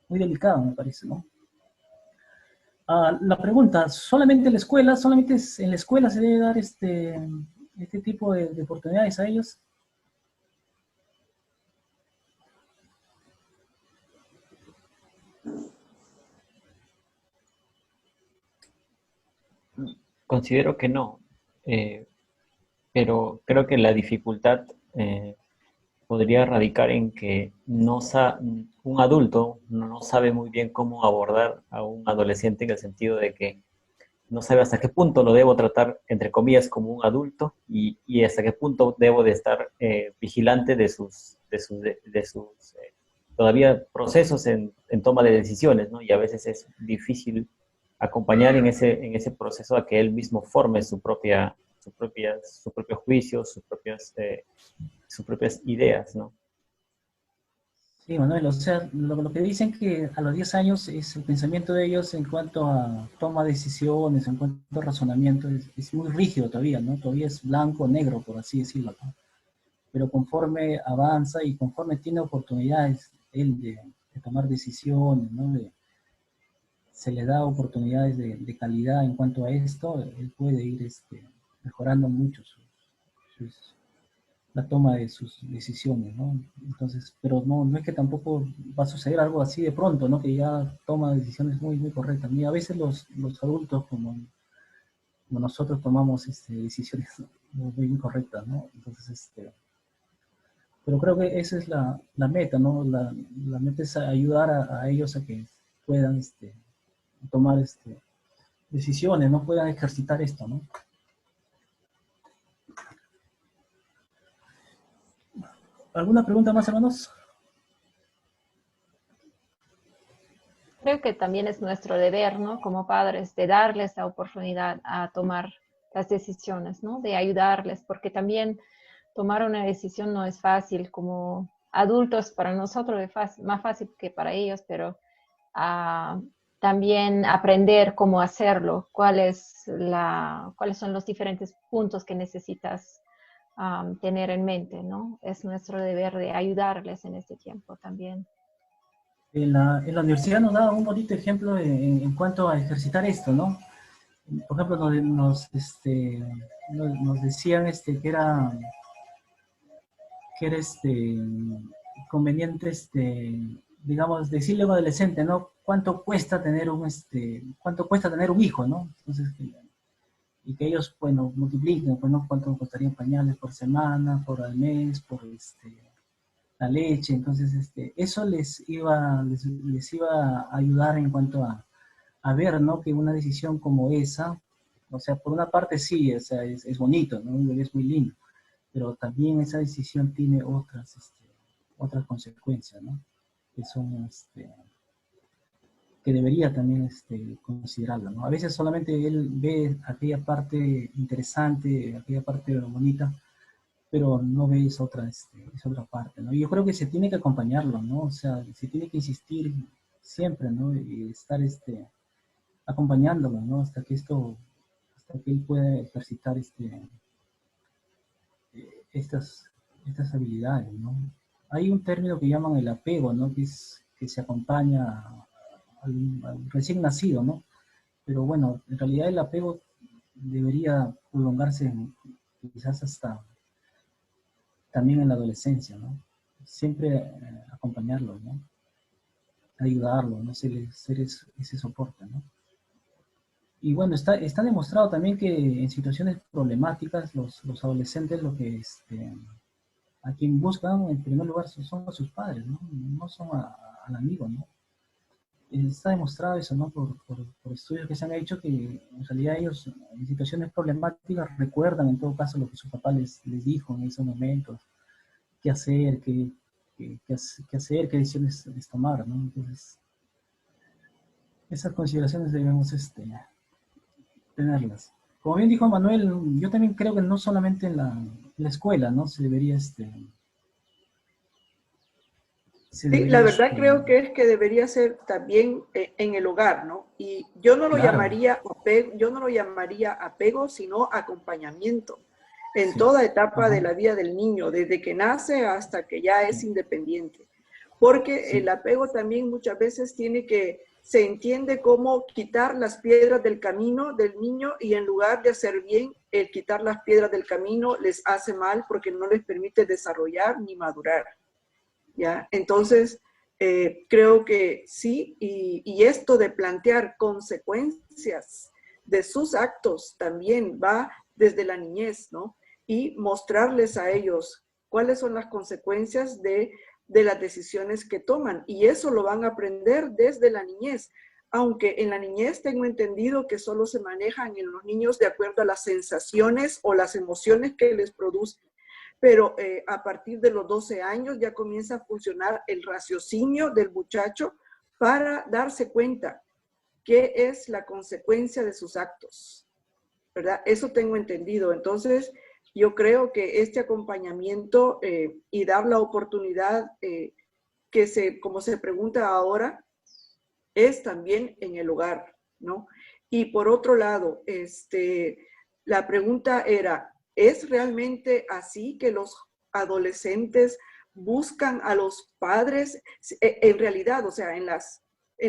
delicado, me parece, ¿no? La pregunta, ¿solamente en la escuela, en la escuela se debe dar este tipo de oportunidades a ellos? Considero que no, eh, pero creo que la dificultad podría radicar en que un adulto no sabe muy bien cómo abordar a un adolescente en el sentido de que no sabe hasta qué punto lo debo tratar, entre comillas, como un adulto y hasta qué punto debo de estar vigilante de sus todavía procesos en toma de decisiones, ¿no? Y a veces es difícil acompañar en ese proceso a que él mismo forme su propio juicio, sus propias ideas, ¿no? Sí, Manuel, o sea, lo que dicen que a los 10 años es el pensamiento de ellos en cuanto a toma de decisiones, en cuanto a razonamiento, es muy rígido todavía, ¿no? Todavía es blanco o negro, por así decirlo, ¿no? Pero conforme avanza y conforme tiene oportunidades él de tomar decisiones, ¿no? Se le da oportunidades de calidad en cuanto a esto, él puede ir mejorando mucho la toma de sus decisiones, ¿no? Entonces, pero no es que tampoco va a suceder algo así de pronto, ¿no? Que ya toma decisiones muy correctas. Y a veces los adultos, como nosotros, tomamos decisiones muy incorrectas, ¿no? Entonces, pero creo que esa es la meta, ¿no? La meta es ayudar a ellos a que puedan tomar decisiones, no puedan ejercitar esto, ¿no? ¿Alguna pregunta más, hermanos? Creo que también es nuestro deber, ¿no? Como padres, de darles la oportunidad a tomar las decisiones, ¿no? De ayudarles, porque también tomar una decisión no es fácil. Como adultos, para nosotros es más fácil que para ellos, pero uh, también aprender cómo hacerlo, cuáles son los diferentes puntos que necesitas tener en mente, ¿no? Es nuestro deber de ayudarles en este tiempo también. En la universidad nos daba un bonito ejemplo en cuanto a ejercitar esto, ¿no? Por ejemplo, nos decían que era conveniente, digamos, decirle a un adolescente, ¿no? Cuánto cuesta tener un hijo, ¿no? Entonces, y que ellos, bueno, multipliquen, pues, ¿no? Cuánto costarían pañales por semana, por al mes, por la leche. Entonces, eso les iba a ayudar en cuanto a ver, ¿no? Que una decisión como esa, o sea, por una parte sí, o sea, es bonito, ¿no? Un bebé es muy lindo, pero también esa decisión tiene otras consecuencias, ¿no? Que son, que debería también considerarlo, ¿no? A veces solamente él ve aquella parte interesante, aquella parte bonita, pero no ve esa otra parte, ¿no? Y yo creo que se tiene que acompañarlo, ¿no? O sea, se tiene que insistir siempre, ¿no? Y estar acompañándolo, ¿no? Hasta que él pueda ejercitar estas, estas habilidades, ¿no? Hay un término que llaman el apego, ¿no? Que se acompaña al recién nacido, ¿no? Pero bueno, en realidad el apego debería prolongarse quizás hasta también en la adolescencia, ¿no? Siempre acompañarlo, ¿no? Ayudarlo, ¿no? Ser ese soporte, ¿no? Y bueno, está demostrado también que en situaciones problemáticas los adolescentes lo que a quien buscan en primer lugar son a sus padres, ¿no? No son al amigo, ¿no? Está demostrado eso, ¿no? Por estudios que se han hecho que en realidad ellos en situaciones problemáticas recuerdan en todo caso lo que su papá les dijo en esos momentos, qué hacer, qué hacer, qué decisiones tomar, ¿no? Entonces, esas consideraciones debemos tenerlas. Como bien dijo Manuel, yo también creo que no solamente en la escuela, ¿no? Se Sí, la debería, verdad creo que es que debería ser también en el hogar, ¿no? Y yo no lo claro, llamaría apego, yo no lo llamaría apego, sino acompañamiento en sí, toda etapa de ajá, la vida del niño, desde que nace hasta que ya es sí, independiente. Porque el sí, apego también muchas veces se entiende como quitar las piedras del camino del niño y en lugar de hacer bien, el quitar las piedras del camino les hace mal porque no les permite desarrollar ni madurar. ¿Ya? Entonces, creo que sí, y esto de plantear consecuencias de sus actos también va desde la niñez, ¿no? Y mostrarles a ellos cuáles son las consecuencias de las decisiones que toman. Y eso lo van a aprender desde la niñez. Aunque en la niñez tengo entendido que solo se manejan en los niños de acuerdo a las sensaciones o las emociones que les produce, pero a partir de los 12 años ya comienza a funcionar el raciocinio del muchacho para darse cuenta qué es la consecuencia de sus actos, ¿verdad? Eso tengo entendido. Entonces, yo creo que este acompañamiento y dar la oportunidad como se pregunta ahora, es también en el hogar, ¿no? Y por otro lado, la pregunta era, ¿es realmente así que los adolescentes buscan a los padres? En realidad, o sea, en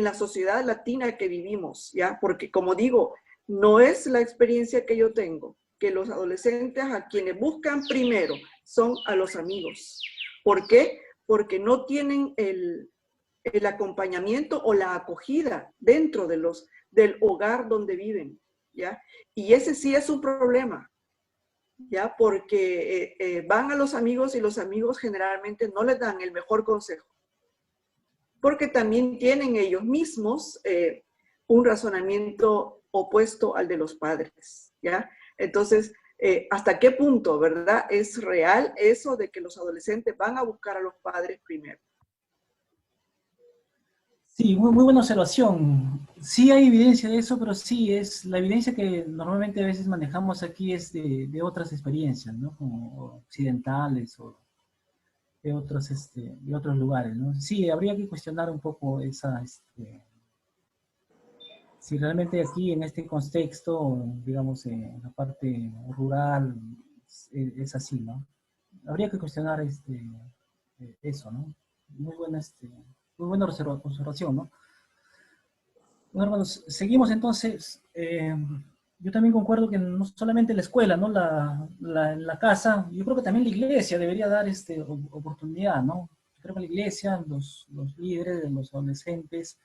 la sociedad latina que vivimos, ¿ya? Porque como digo, no es la experiencia que yo tengo, que los adolescentes a quienes buscan primero son a los amigos. ¿Por qué? Porque no tienen el acompañamiento o la acogida dentro del hogar donde viven, ¿ya? Y ese sí es un problema, ¿ya? Porque van a los amigos y los amigos generalmente no les dan el mejor consejo, porque también tienen ellos mismos un razonamiento opuesto al de los padres, ¿ya? Entonces, ¿hasta qué punto, verdad, es real eso de que los adolescentes van a buscar a los padres primero? sí, muy buena observación. Sí hay evidencia de eso, pero sí es la evidencia que normalmente a veces manejamos aquí es de otras experiencias, ¿no? Como occidentales o de otros lugares, ¿no? Sí, habría que cuestionar un poco si realmente aquí en este contexto, digamos, en la parte rural, es así, ¿no? Habría que cuestionar eso, ¿no? Muy buena muy buena observación, ¿no? Bueno, hermanos, seguimos entonces. Yo también concuerdo que no solamente la escuela, ¿no? La casa, yo creo que también la iglesia debería dar oportunidad, ¿no? Yo creo que la iglesia, los líderes, los adolescentes,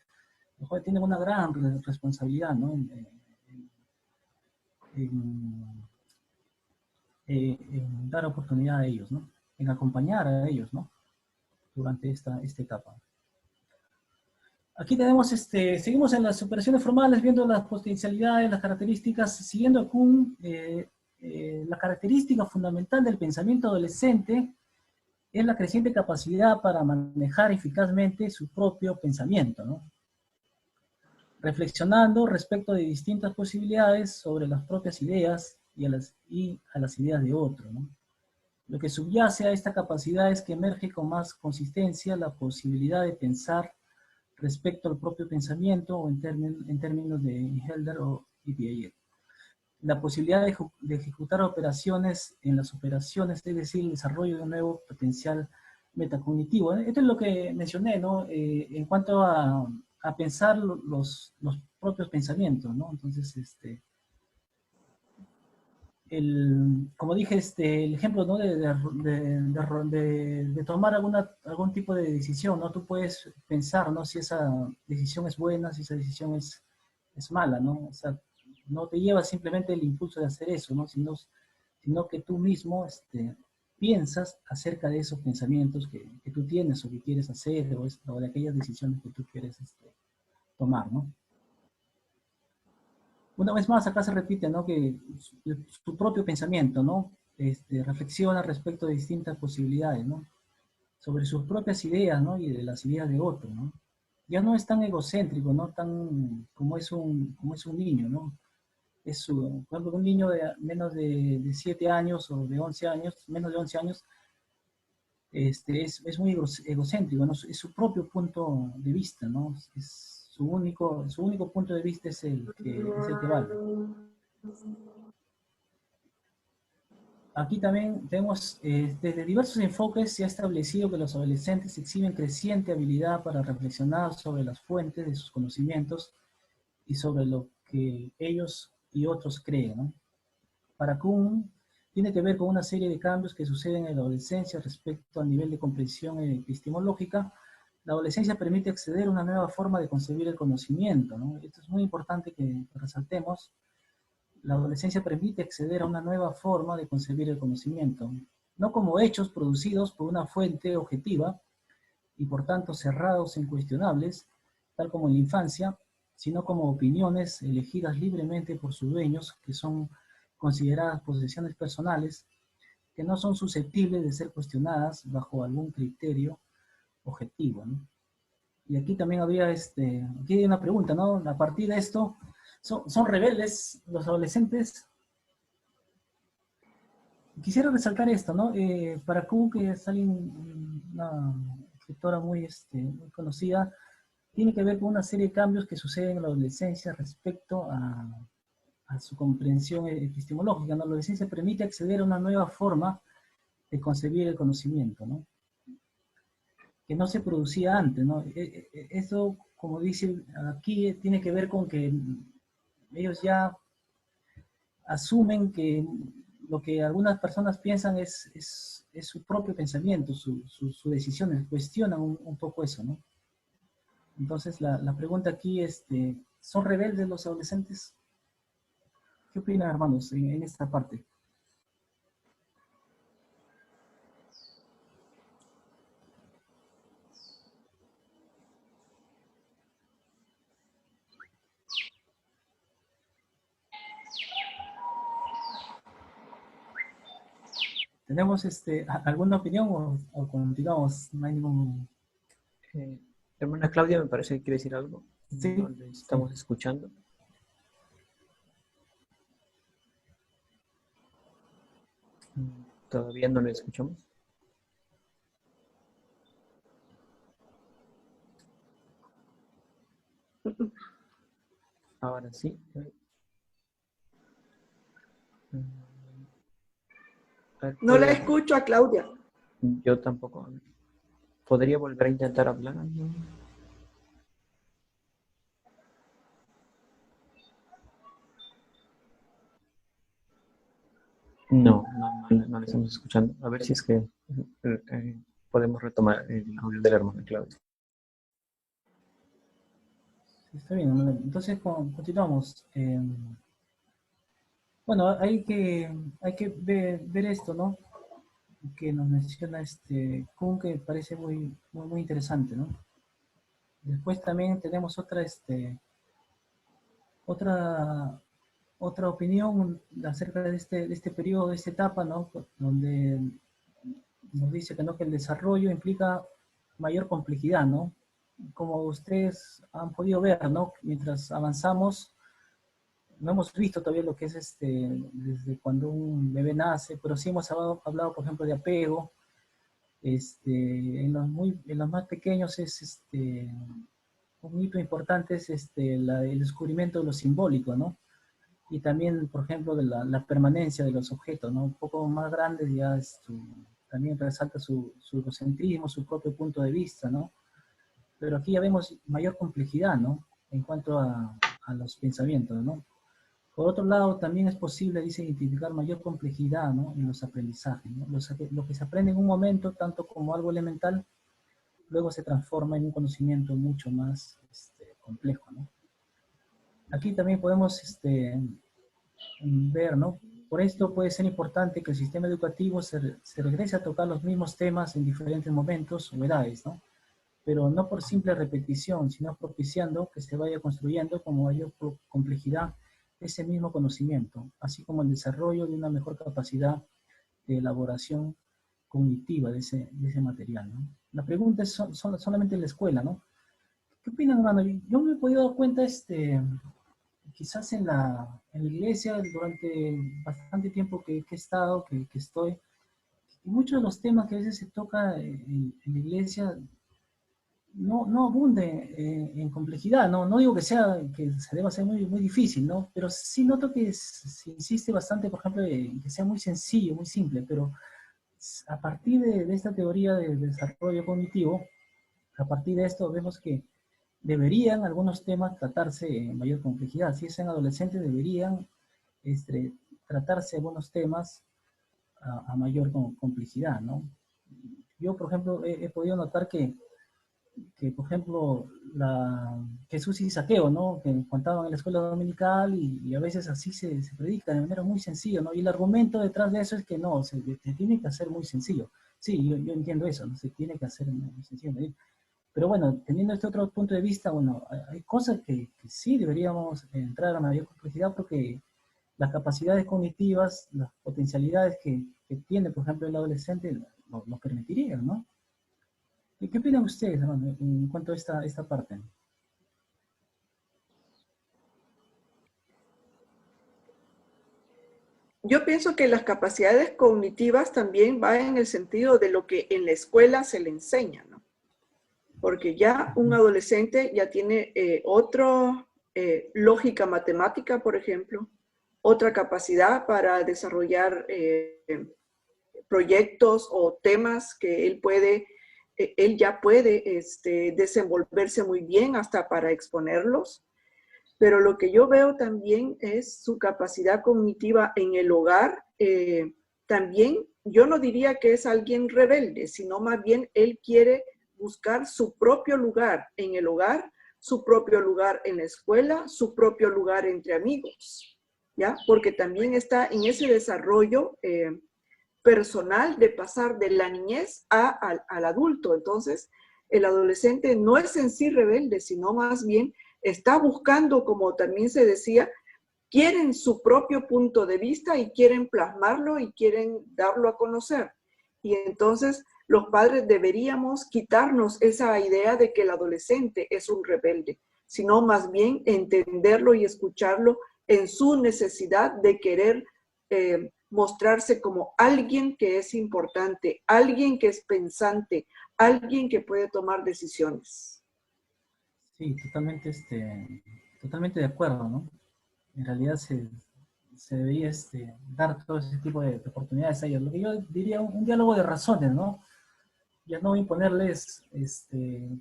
los jóvenes tienen una gran responsabilidad, ¿no? En dar oportunidad a ellos, ¿no? En acompañar a ellos, ¿no? Durante esta etapa. Aquí tenemos, seguimos en las operaciones formales, viendo las potencialidades, las características, siguiendo a Kuhn, la característica fundamental del pensamiento adolescente es la creciente capacidad para manejar eficazmente su propio pensamiento, ¿no? Reflexionando respecto de distintas posibilidades sobre las propias ideas y a las ideas de otro, ¿no? Lo que subyace a esta capacidad es que emerge con más consistencia la posibilidad de pensar respecto al propio pensamiento, o en términos de Helder y Piaget. La posibilidad de ejecutar operaciones en las operaciones, es decir, el desarrollo de un nuevo potencial metacognitivo. Esto es lo que mencioné, ¿no? En cuanto a pensar los propios pensamientos, ¿no? Entonces, como dije, el ejemplo, ¿no? de tomar algún tipo de decisión, ¿no? Tú puedes pensar, ¿no? Si esa decisión es buena, si esa decisión es mala, ¿no? O sea, no te lleva simplemente el impulso de hacer eso, ¿no? Sino que tú mismo piensas acerca de esos pensamientos que tú tienes o que quieres hacer, o de aquellas decisiones que tú quieres tomar, ¿no? Una vez más, acá se repite, ¿no? Que su propio pensamiento, ¿no? Reflexiona respecto de distintas posibilidades, ¿no? Sobre sus propias ideas, ¿no? Y de las ideas de otro, ¿no? Ya no es tan egocéntrico, ¿no? Tan como es un niño, ¿no? Por ejemplo, un niño de menos de 7 años o de 11 años, menos de 11 años, es muy egocéntrico, ¿no? Es su propio punto de vista, ¿no? Su único punto de vista es el que vale. Aquí también tenemos, desde diversos enfoques se ha establecido que los adolescentes exhiben creciente habilidad para reflexionar sobre las fuentes de sus conocimientos y sobre lo que ellos y otros creen, ¿no? Para Kuhn, tiene que ver con una serie de cambios que suceden en la adolescencia respecto al nivel de comprensión epistemológica. La adolescencia permite acceder a una nueva forma de concebir el conocimiento, ¿no? Esto es muy importante que resaltemos. La adolescencia permite acceder a una nueva forma de concebir el conocimiento, no como hechos producidos por una fuente objetiva y por tanto cerrados e incuestionables, tal como en la infancia, sino como opiniones elegidas libremente por sus dueños, que son consideradas posesiones personales, que no son susceptibles de ser cuestionadas bajo algún criterio objetivo, ¿no? Y aquí también había, aquí hay una pregunta, ¿no? A partir de esto, ¿son rebeldes los adolescentes? Quisiera resaltar esto, ¿no? Para Kuhn, que es una escritora muy conocida, tiene que ver con una serie de cambios que suceden en la adolescencia respecto a su comprensión epistemológica, ¿no? La adolescencia permite acceder a una nueva forma de concebir el conocimiento, ¿no? Que no se producía antes, ¿no? Eso, como dice aquí, tiene que ver con que ellos ya asumen que lo que algunas personas piensan es su propio pensamiento, sus decisiones, cuestionan un poco eso, ¿no? Entonces, la pregunta aquí es, ¿son rebeldes los adolescentes? ¿Qué opinan, hermanos, en esta parte? ¿Tenemos alguna opinión o continuamos? No hay ningún... Hermana Claudia, me parece que quiere decir algo. Sí. No le estamos escuchando. Todavía no le escuchamos. Ahora sí. No la escucho a Claudia. Yo tampoco. ¿Podría volver a intentar hablar? No le estamos escuchando. A ver si es que podemos retomar el audio de la hermana Claudia. Sí, está bien. Entonces, continuamos. Bueno, hay que ver esto, ¿no? Que nos menciona Kuhn, que parece muy interesante, ¿no? Después también tenemos otra, otra opinión acerca de este periodo, de esta etapa, ¿no? Donde nos dice que, ¿no? que el desarrollo implica mayor complejidad, ¿no? Como ustedes han podido ver, ¿no? Mientras avanzamos, no hemos visto todavía lo que es desde cuando un bebé nace, pero sí hemos hablado por ejemplo, de apego. En los más pequeños es un hito importante es el descubrimiento de lo simbólico, ¿no? Y también, por ejemplo, de la permanencia de los objetos, ¿no? Un poco más grandes ya también resalta su egocentrismo, su propio punto de vista, ¿no? Pero aquí ya vemos mayor complejidad, ¿no? En cuanto a los pensamientos, ¿no? Por otro lado, también es posible, dice, identificar mayor complejidad, ¿no? En los aprendizajes, ¿no? Lo que se aprende en un momento, tanto como algo elemental, luego se transforma en un conocimiento mucho más complejo, ¿no? Aquí también podemos ver, ¿no? Por esto puede ser importante que el sistema educativo se regrese a tocar los mismos temas en diferentes momentos o edades, ¿no? Pero no por simple repetición, sino propiciando que se vaya construyendo con mayor complejidad ese mismo conocimiento, así como el desarrollo de una mejor capacidad de elaboración cognitiva de ese material, ¿no? La pregunta es solamente en la escuela, ¿no? ¿Qué opinan, hermano? Yo me he podido dar cuenta, quizás en la iglesia, durante bastante tiempo que he estado, que estoy, y muchos de los temas que a veces se toca en la iglesia no abunde en complejidad, ¿no? No digo que se deba ser muy difícil, ¿no? Pero sí noto que se insiste bastante, por ejemplo, en que sea muy sencillo, muy simple, pero a partir de esta teoría de desarrollo cognitivo, a partir de esto vemos que deberían algunos temas tratarse en mayor complejidad. Si es en adolescentes, deberían tratarse algunos temas a mayor complejidad, ¿no? Yo, por ejemplo, he podido notar que, por ejemplo, Jesús y Saqueo, ¿no? Que contaban en la escuela dominical y a veces así se predica de manera muy sencilla, ¿no? Y el argumento detrás de eso es que no, se tiene que hacer muy sencillo. Sí, yo entiendo eso, ¿no? Se tiene que hacer muy sencillo, ¿no? Pero bueno, teniendo este otro punto de vista, bueno, hay cosas que sí deberíamos entrar a mayor complejidad porque las capacidades cognitivas, las potencialidades que tiene, por ejemplo, el adolescente, lo permitirían, ¿no? ¿Qué opinan ustedes, hermano, en cuanto a esta parte? Yo pienso que las capacidades cognitivas también van en el sentido de lo que en la escuela se le enseña, ¿no? Porque ya un adolescente ya tiene otra lógica matemática, por ejemplo, otra capacidad para desarrollar proyectos o temas que él ya puede desenvolverse muy bien hasta para exponerlos. Pero lo que yo veo también es su capacidad cognitiva en el hogar. También yo no diría que es alguien rebelde, sino más bien él quiere buscar su propio lugar en el hogar, su propio lugar en la escuela, su propio lugar entre amigos, ¿ya? Porque también está en ese desarrollo personal de pasar de la niñez al adulto. Entonces, el adolescente no es en sí rebelde, sino más bien está buscando, como también se decía, quieren su propio punto de vista y quieren plasmarlo y quieren darlo a conocer. Y entonces los padres deberíamos quitarnos esa idea de que el adolescente es un rebelde, sino más bien entenderlo y escucharlo en su necesidad de querer mostrarse como alguien que es importante, alguien que es pensante, alguien que puede tomar decisiones. Sí, totalmente de acuerdo, ¿no? En realidad se debería dar todo ese tipo de oportunidades a ellos. Lo que yo diría, un diálogo de razones, ¿no? Ya no imponerles,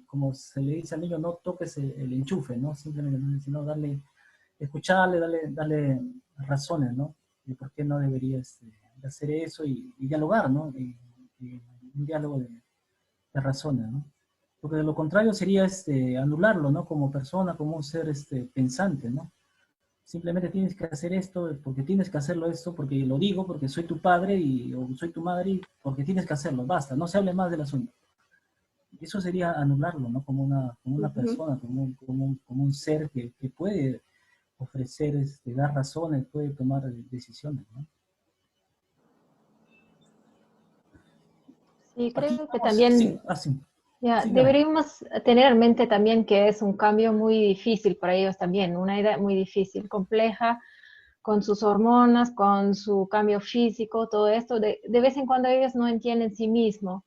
como se le dice al niño, no toques el enchufe, ¿no? Simplemente, sino escucharle, darle razones, ¿no? De por qué no debería hacer eso y dialogar, ¿no? Y un diálogo de razones, ¿no? Porque de lo contrario sería anularlo, ¿no? Como persona, como un ser pensante, ¿no? Simplemente tienes que hacer esto porque tienes que hacerlo esto, porque lo digo, porque soy tu padre o soy tu madre, porque tienes que hacerlo, basta, no se hable más del asunto. Eso sería anularlo, ¿no? Como una persona, como un ser que puede ofrecer, dar razones, puede tomar decisiones, ¿no? Sí, Aquí creo que vamos, sí, también sí, ya, sí, dígame. deberíamos tener en mente también que es un cambio muy difícil para ellos también, una edad muy difícil, compleja, con sus hormonas, con su cambio físico, todo esto. De vez en cuando ellos no entienden sí mismos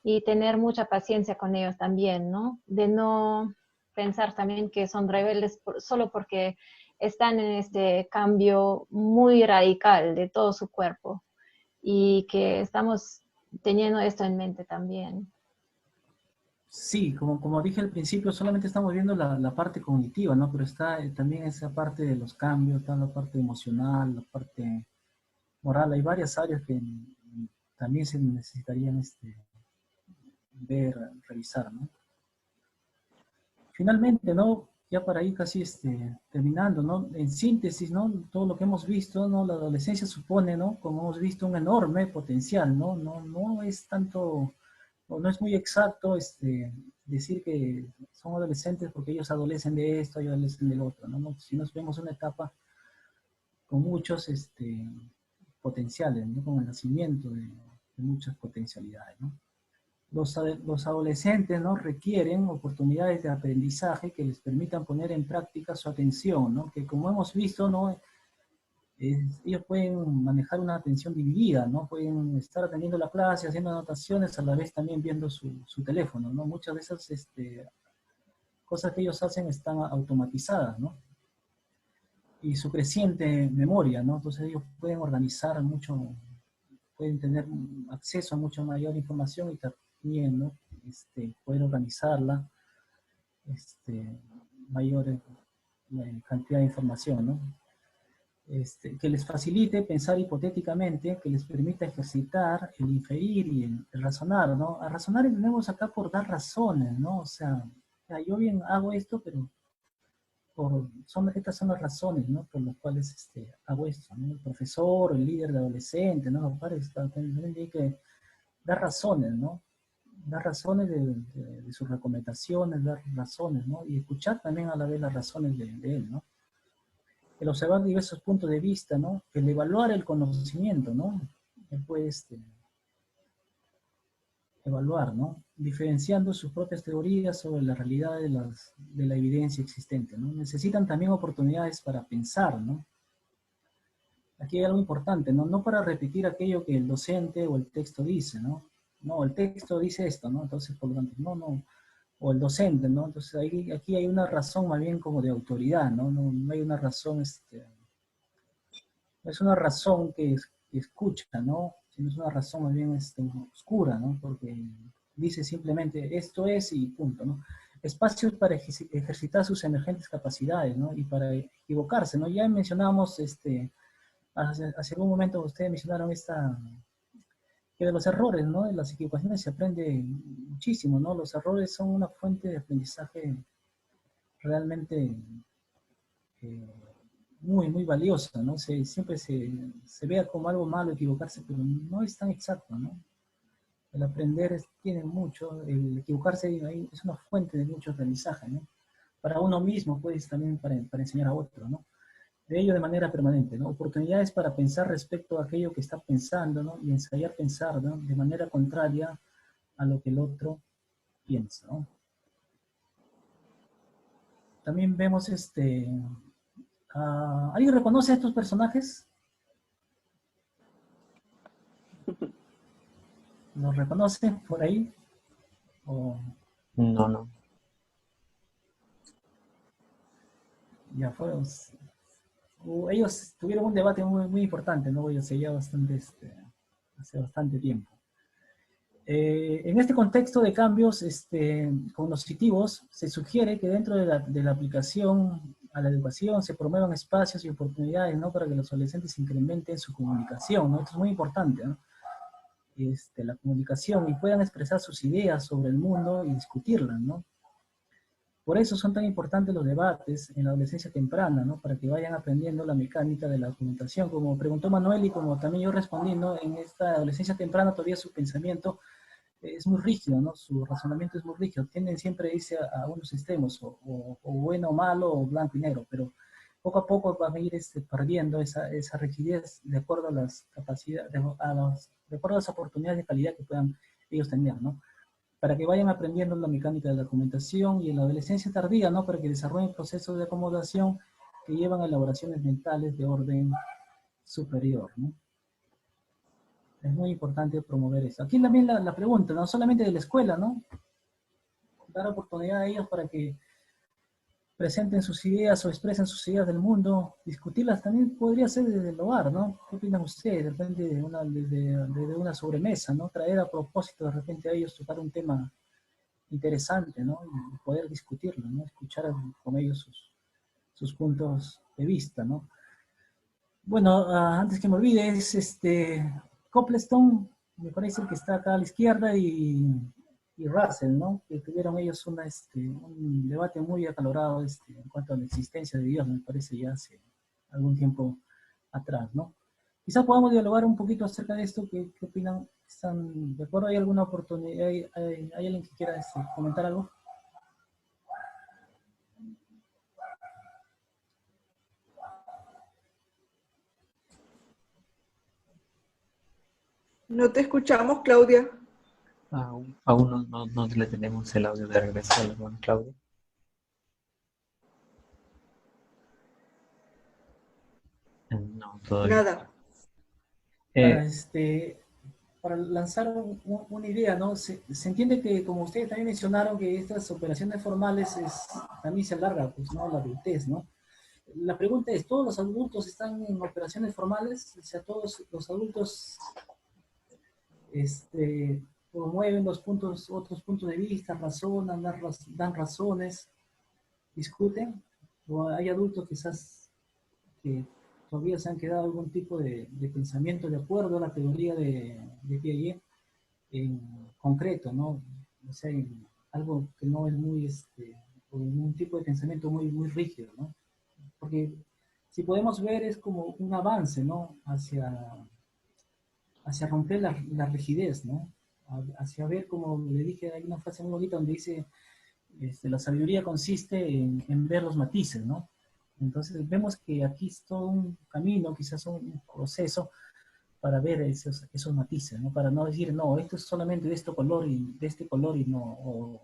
y tener mucha paciencia con ellos también, ¿no? De no pensar también que son rebeldes solo porque están en este cambio muy radical de todo su cuerpo y que estamos teniendo esto en mente también. Sí, como dije al principio, solamente estamos viendo la parte cognitiva, ¿no? Pero está también esa parte de los cambios, está la parte emocional, la parte moral. Hay varias áreas que también se necesitarían ver, revisar, ¿no? Finalmente, ¿no? Ya para ir casi terminando, ¿no? En síntesis, ¿no? Todo lo que hemos visto, ¿no? La adolescencia supone, ¿no? Como hemos visto, un enorme potencial, ¿no? No es tanto, o no es muy exacto decir que son adolescentes porque ellos adolecen de esto, ellos adolecen del otro, ¿no? Si nos vemos una etapa con muchos potenciales, ¿no? Con el nacimiento de muchas potencialidades, ¿no? Los adolescentes, ¿no? Requieren oportunidades de aprendizaje que les permitan poner en práctica su atención, ¿no? Que como hemos visto, ¿no? Ellos pueden manejar una atención dividida, ¿no? Pueden estar atendiendo la clase, haciendo anotaciones, a la vez también viendo su teléfono, ¿no? Muchas de esas cosas que ellos hacen están automatizadas, ¿no? Y su creciente memoria, ¿no? Entonces ellos pueden organizar mucho, pueden tener acceso a mucha mayor información y también, ¿no? Poder organizarla, mayor cantidad de información, ¿no? Que les facilite pensar hipotéticamente, que les permita ejercitar el inferir y el razonar, ¿no? A razonar entendemos acá por dar razones, ¿no? O sea, yo bien hago esto, pero estas son las razones, ¿no? Por las cuales hago esto, ¿no? El profesor, el líder de adolescentes, ¿no? Los padres también hay que dar razones, ¿no? Dar razones de sus recomendaciones, dar razones, ¿no? Y escuchar también a la vez las razones de él, ¿no? El observar diversos puntos de vista, ¿no? El evaluar el conocimiento, ¿no? Él puede evaluar, ¿no? Diferenciando sus propias teorías sobre la realidad de la evidencia existente, ¿no? Necesitan también oportunidades para pensar, ¿no? Aquí hay algo importante, ¿no? No para repetir aquello que el docente o el texto dice, ¿no? No, el texto dice esto, ¿no? Entonces, por lo tanto, no, o el docente, ¿no? Entonces, aquí hay una razón más bien como de autoridad, ¿no? No hay una razón, no es una razón que escucha, ¿no? Sino es una razón más bien oscura, ¿no? Porque dice simplemente esto es y punto, ¿no? Espacios para ejercitar sus emergentes capacidades, ¿no? Y para equivocarse, ¿no? Ya mencionábamos, hace algún momento ustedes mencionaron que de los errores, ¿no? De las equivocaciones se aprende muchísimo, ¿no? Los errores son una fuente de aprendizaje realmente muy, muy valiosa, ¿no? Siempre se vea como algo malo equivocarse, pero no es tan exacto, ¿no? El aprender tiene mucho, el equivocarse ahí es una fuente de mucho aprendizaje, ¿no? Para uno mismo, pues también para enseñar a otro, ¿no? De ello de manera permanente, ¿no? Oportunidades para pensar respecto a aquello que está pensando, ¿no? Y ensayar pensar, ¿no? De manera contraria a lo que el otro piensa, ¿no? También vemos ¿alguien reconoce a estos personajes? ¿Los reconocen por ahí? ¿O No. ya fueron? Ellos tuvieron un debate muy, muy importante, ¿no? Ya hace bastante tiempo. En este contexto de cambios cognitivos, se sugiere que dentro de la aplicación a la educación, se promuevan espacios y oportunidades, ¿no? Para que los adolescentes incrementen su comunicación, ¿no? Esto es muy importante, ¿no? La comunicación, y puedan expresar sus ideas sobre el mundo y discutirlas, ¿no? Por eso son tan importantes los debates en la adolescencia temprana, ¿no? Para que vayan aprendiendo la mecánica de la argumentación. Como preguntó Manuel y como también yo respondí, ¿no? En esta adolescencia temprana todavía su pensamiento es muy rígido, ¿no? Su razonamiento es muy rígido. Tienden siempre a irse a unos extremos, o bueno o malo, o blanco y negro, pero poco a poco van a ir perdiendo esa rigidez de acuerdo a las capacidades, de acuerdo a las oportunidades de calidad que puedan ellos tener, ¿no? Para que vayan aprendiendo la mecánica de la argumentación, y en la adolescencia tardía, ¿no? Para que desarrollen procesos de acomodación que llevan a elaboraciones mentales de orden superior, ¿no? Es muy importante promover eso. Aquí también la pregunta, no solamente de la escuela, ¿no? Dar oportunidad a ellos para que presenten sus ideas o expresen sus ideas del mundo. Discutirlas también podría ser desde el hogar, ¿no? ¿Qué opinan ustedes? De repente desde una sobremesa, ¿no? Traer a propósito de repente a ellos, tocar un tema interesante, ¿no? Y poder discutirlo, ¿no? Escuchar con ellos sus puntos de vista, ¿no? Bueno, antes que me olvide, es Copleston, me parece que está acá a la izquierda, y Russell, ¿no? Que tuvieron ellos un debate muy acalorado en cuanto a la existencia de Dios, me parece ya hace algún tiempo atrás, ¿no? Quizás podamos dialogar un poquito acerca de esto. ¿Qué opinan? ¿Están de acuerdo? ¿Hay alguna oportunidad? ¿Hay alguien que quiera comentar algo? No te escuchamos, Claudia. Aún no le tenemos el audio de regreso a la hermana Claudia. No, todavía. Nada. Para lanzar una idea, ¿no? Se entiende que, como ustedes también mencionaron, que estas operaciones formales también se alarga, pues, ¿no? La adultez, ¿no? La pregunta es, ¿todos los adultos están en operaciones formales? O sea, ¿todos los adultos promueven otros puntos de vista, razonan, dan razones, discuten? ¿O hay adultos quizás que todavía se han quedado algún tipo de pensamiento de acuerdo a la teoría de Piaget en concreto, ¿no? O sea, en algo que no es muy, o en un tipo de pensamiento muy, muy rígido, ¿no? Porque si podemos ver, es como un avance, ¿no? Hacia romper la rigidez, ¿no? Hacia ver, como le dije, hay una frase muy bonita donde dice, la sabiduría consiste en ver los matices, ¿no? Entonces vemos que aquí es todo un camino, quizás un proceso para ver esos matices, ¿no? Para no decir, no, esto es solamente de este color y no,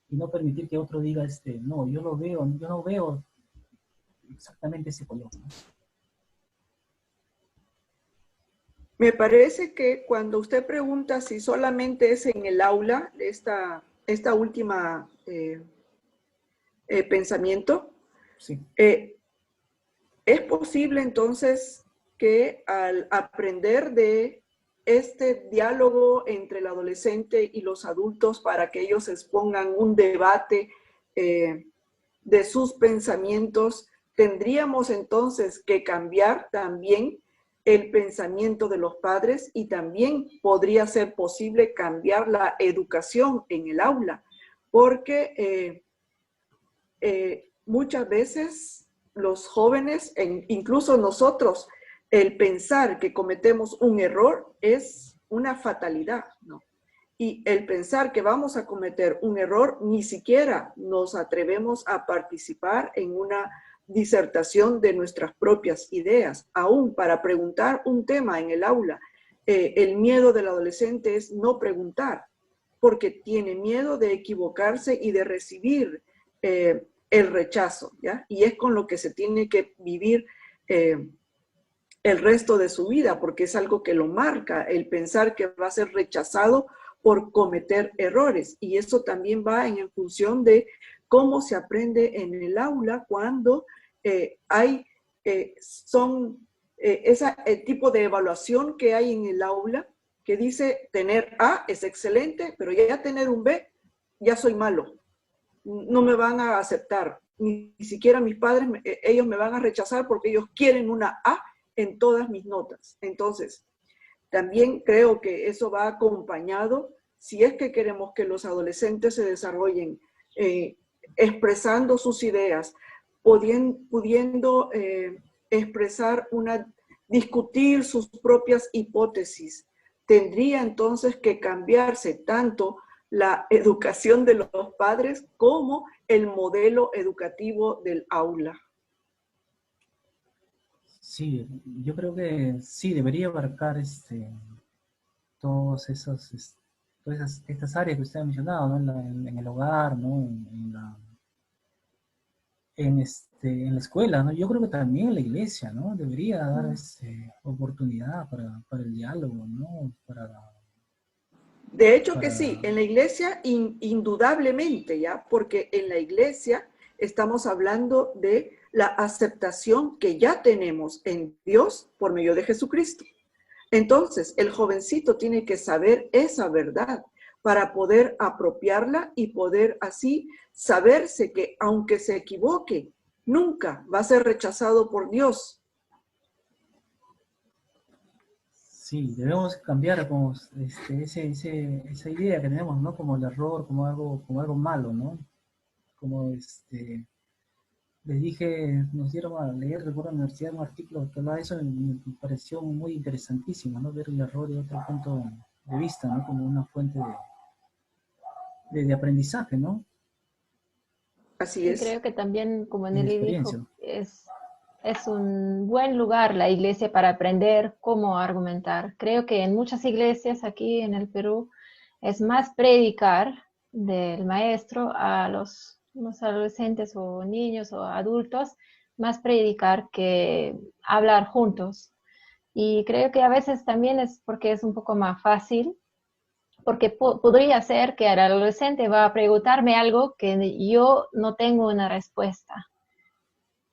y no permitir que otro diga, no, yo no veo exactamente ese color, ¿no? Me parece que cuando usted pregunta si solamente es en el aula, esta última pensamiento, sí. Es posible entonces que al aprender de este diálogo entre el adolescente y los adultos para que ellos expongan un debate de sus pensamientos, tendríamos entonces que cambiar también el pensamiento de los padres, y también podría ser posible cambiar la educación en el aula, porque muchas veces los jóvenes, incluso nosotros, el pensar que cometemos un error es una fatalidad, ¿no? Y el pensar que vamos a cometer un error, ni siquiera nos atrevemos a participar en una disertación de nuestras propias ideas. Aún para preguntar un tema en el aula, el miedo del adolescente es no preguntar, porque tiene miedo de equivocarse y de recibir el rechazo, ¿ya? Y es con lo que se tiene que vivir el resto de su vida, porque es algo que lo marca, el pensar que va a ser rechazado por cometer errores. Y eso también va en función de cómo se aprende en el aula cuando hay ese tipo de evaluación que hay en el aula, que dice tener A es excelente, pero ya tener un B, ya soy malo. No me van a aceptar, ni siquiera mis padres, ellos me van a rechazar porque ellos quieren una A en todas mis notas. Entonces, también creo que eso va acompañado, si es que queremos que los adolescentes se desarrollen expresando sus ideas, pudiendo expresar discutir sus propias hipótesis. Tendría entonces que cambiarse tanto la educación de los padres como el modelo educativo del aula. Sí, yo creo que sí, debería abarcar todas estas áreas que usted ha mencionado, ¿no? En el hogar, ¿no? En la escuela, ¿no? Yo creo que también en la iglesia, ¿no? Debería dar oportunidad para el diálogo, ¿no? De hecho que sí, en la iglesia indudablemente, ¿ya? Porque en la iglesia estamos hablando de la aceptación que ya tenemos en Dios por medio de Jesucristo. Entonces, el jovencito tiene que saber esa verdad para poder apropiarla y poder así saberse que aunque se equivoque, nunca va a ser rechazado por Dios. Sí, debemos cambiar como esa idea que tenemos, ¿no? Como el error, como algo malo, ¿no? Como les dije, nos dieron a leer, recuerdo en la universidad, un artículo que hablaba de eso, me pareció muy interesantísimo, ¿no? Ver el error de otro punto de vista, ¿no? Como una fuente de aprendizaje, ¿no? Así Y es. creo que también, como Y de Nelly experiencia. dijo, es un buen lugar la iglesia para aprender cómo argumentar. Creo que en muchas iglesias aquí en el Perú es más predicar del maestro a los adolescentes o niños o adultos, más predicar que hablar juntos. Y creo que a veces también es porque es un poco más fácil, porque podría ser que el adolescente va a preguntarme algo que yo no tengo una respuesta.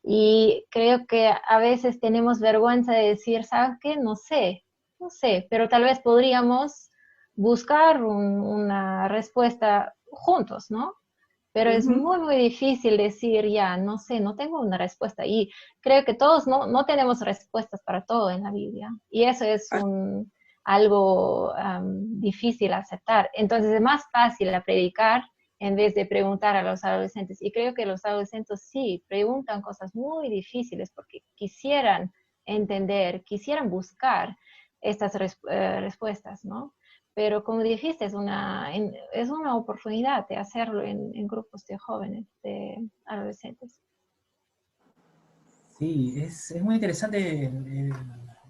Y creo que a veces tenemos vergüenza de decir, ¿sabes qué? No sé, pero tal vez podríamos buscar una respuesta juntos, ¿no? Pero es muy, muy difícil decir, ya, no sé, no tengo una respuesta. Y creo que todos no tenemos respuestas para todo en la Biblia. Y eso es algo difícil aceptar. Entonces es más fácil a predicar en vez de preguntar a los adolescentes. Y creo que los adolescentes sí preguntan cosas muy difíciles porque quisieran entender, quisieran buscar estas respuestas, ¿no? Pero como dijiste, es una oportunidad de hacerlo en grupos de jóvenes, de adolescentes. Sí, es muy interesante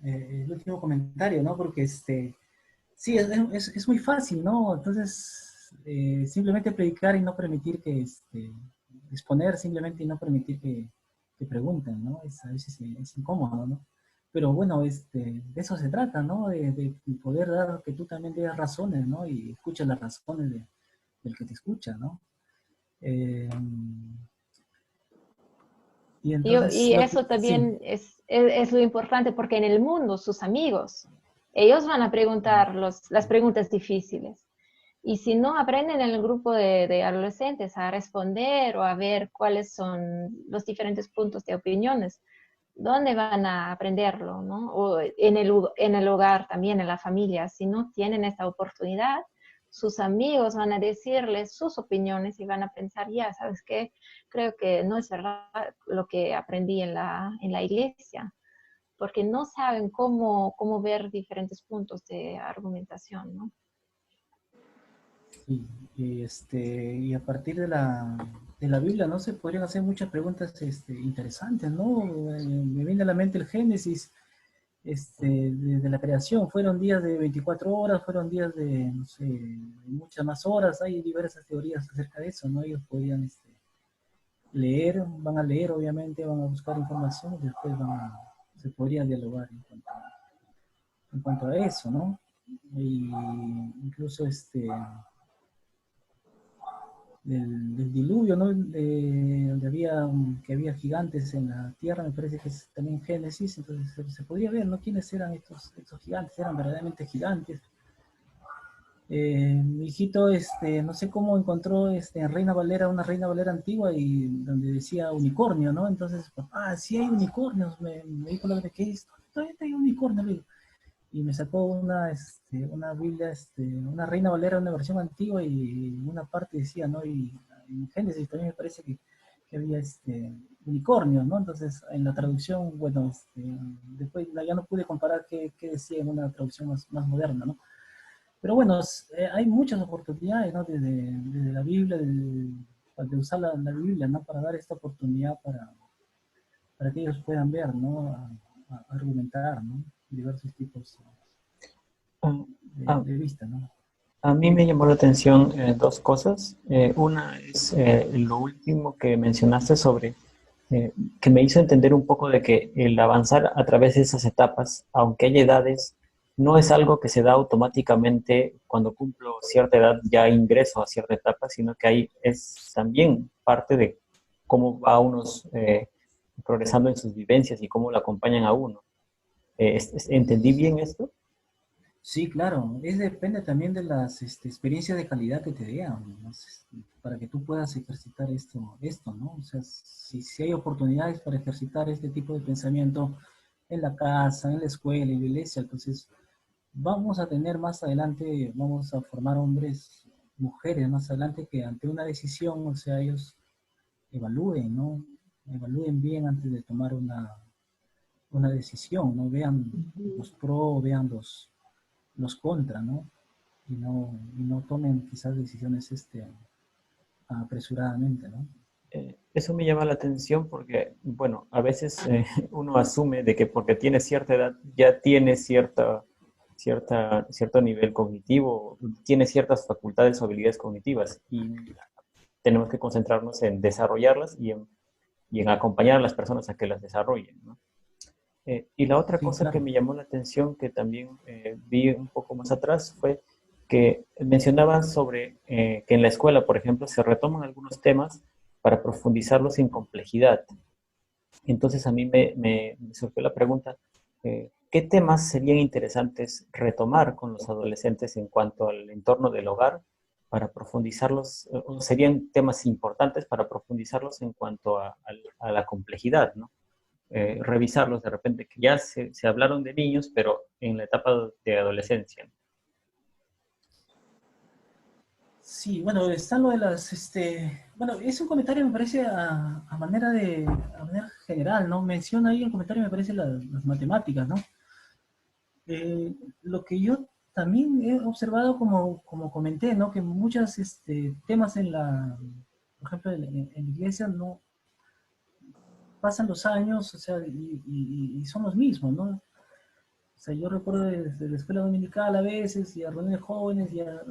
el último comentario, ¿no? Porque sí, es muy fácil, ¿no? Entonces, simplemente predicar y no permitir que, exponer simplemente y no permitir que pregunten, ¿no? A veces es incómodo, ¿no? Pero bueno, de eso se trata, ¿no? De poder dar, que tú también digas razones, ¿no? Y escuchas las razones del que te escucha, ¿no? Y entonces Y eso también es lo importante, porque en el mundo, sus amigos, ellos van a preguntar las preguntas difíciles. Y si no aprenden en el grupo de adolescentes a responder o a ver cuáles son los diferentes puntos de opiniones, ¿dónde van a aprenderlo? ¿No? O en el hogar también, en la familia. Si no tienen esta oportunidad, sus amigos van a decirles sus opiniones y van a pensar, ya, ¿sabes qué? Creo que no es verdad lo que aprendí en la iglesia, porque no saben cómo ver diferentes puntos de argumentación, ¿no? Sí, y a partir de la Biblia, ¿no? Se podrían hacer muchas preguntas interesantes, ¿no? Me viene a la mente el Génesis, de la creación. Fueron días de 24 horas, fueron días de, no sé, muchas más horas. Hay diversas teorías acerca de eso, ¿no? Ellos podían leer, van a leer, obviamente, van a buscar información y después se podría dialogar en cuanto a eso, ¿no? Y incluso del diluvio, ¿no? Que había gigantes en la tierra, me parece que es también Génesis, entonces se podría ver, ¿no? ¿Quiénes eran estos gigantes? Eran verdaderamente gigantes. Mi hijito, no sé cómo encontró en Reina Valera, una Reina Valera antigua y donde decía unicornio, ¿no? Entonces, papá, sí hay unicornios, me dijo la verdad que es, todavía hay unicornio, le digo. Y me sacó una Biblia, una Reina Valera, una versión antigua y una parte decía, ¿no? Y en Génesis también me parece que había unicornios, ¿no? Entonces, en la traducción, bueno, después ya no pude comparar qué decía en una traducción más moderna, ¿no? Pero bueno, hay muchas oportunidades, ¿no? Desde la Biblia, de usar la Biblia, ¿no? Para dar esta oportunidad para que ellos puedan ver, ¿no? A argumentar, ¿no? Diversos tipos Ah, ah, de vista, ¿no? a mí me llamó la atención dos cosas. Una es lo último que mencionaste sobre que me hizo entender un poco de que el avanzar a través de esas etapas, aunque hay edades, no es algo que se da automáticamente cuando cumplo cierta edad, ya ingreso a cierta etapa, sino que ahí es también parte de cómo va unos progresando en sus vivencias y cómo lo acompañan a uno. ¿Entendí bien esto? Sí, claro, depende también de las experiencias de calidad que te den, ¿no? Para que tú puedas ejercitar esto, ¿no? O sea, si hay oportunidades para ejercitar este tipo de pensamiento en la casa, en la escuela, en la iglesia, entonces vamos a tener más adelante, vamos a formar hombres, mujeres más adelante que ante una decisión, o sea, ellos evalúen, ¿no? Evalúen bien antes de tomar una decisión, ¿no? Vean los pros, vean los contras, ¿no? Y no tomen quizás decisiones apresuradamente, ¿no? Eso me llama la atención porque, bueno, a veces uno asume de que porque tiene cierta edad ya tiene cierto nivel cognitivo, tiene ciertas facultades o habilidades cognitivas y tenemos que concentrarnos en desarrollarlas y en acompañar a las personas a que las desarrollen, ¿no? Y la otra Sí, cosa que claro. me llamó la atención, que también vi un poco más atrás, fue que mencionabas sobre que en la escuela, por ejemplo, se retoman algunos temas para profundizarlos sin complejidad. Entonces a mí me surgió la pregunta, ¿qué temas serían interesantes retomar con los adolescentes en cuanto al entorno del hogar para profundizarlos, o serían temas importantes para profundizarlos en cuanto a la complejidad, ¿no? Revisarlos de repente, que ya se hablaron de niños, pero en la etapa de adolescencia. Sí, bueno, está lo de bueno, es un comentario, me parece, a manera general, ¿no? Menciona ahí el comentario, me parece, las matemáticas, ¿no? Lo que yo también he observado, como comenté, ¿no? Que muchos temas por ejemplo, en la iglesia no pasan los años, o sea, y son los mismos, ¿no? O sea, yo recuerdo desde la escuela dominical a veces, y a reuniones jóvenes, y a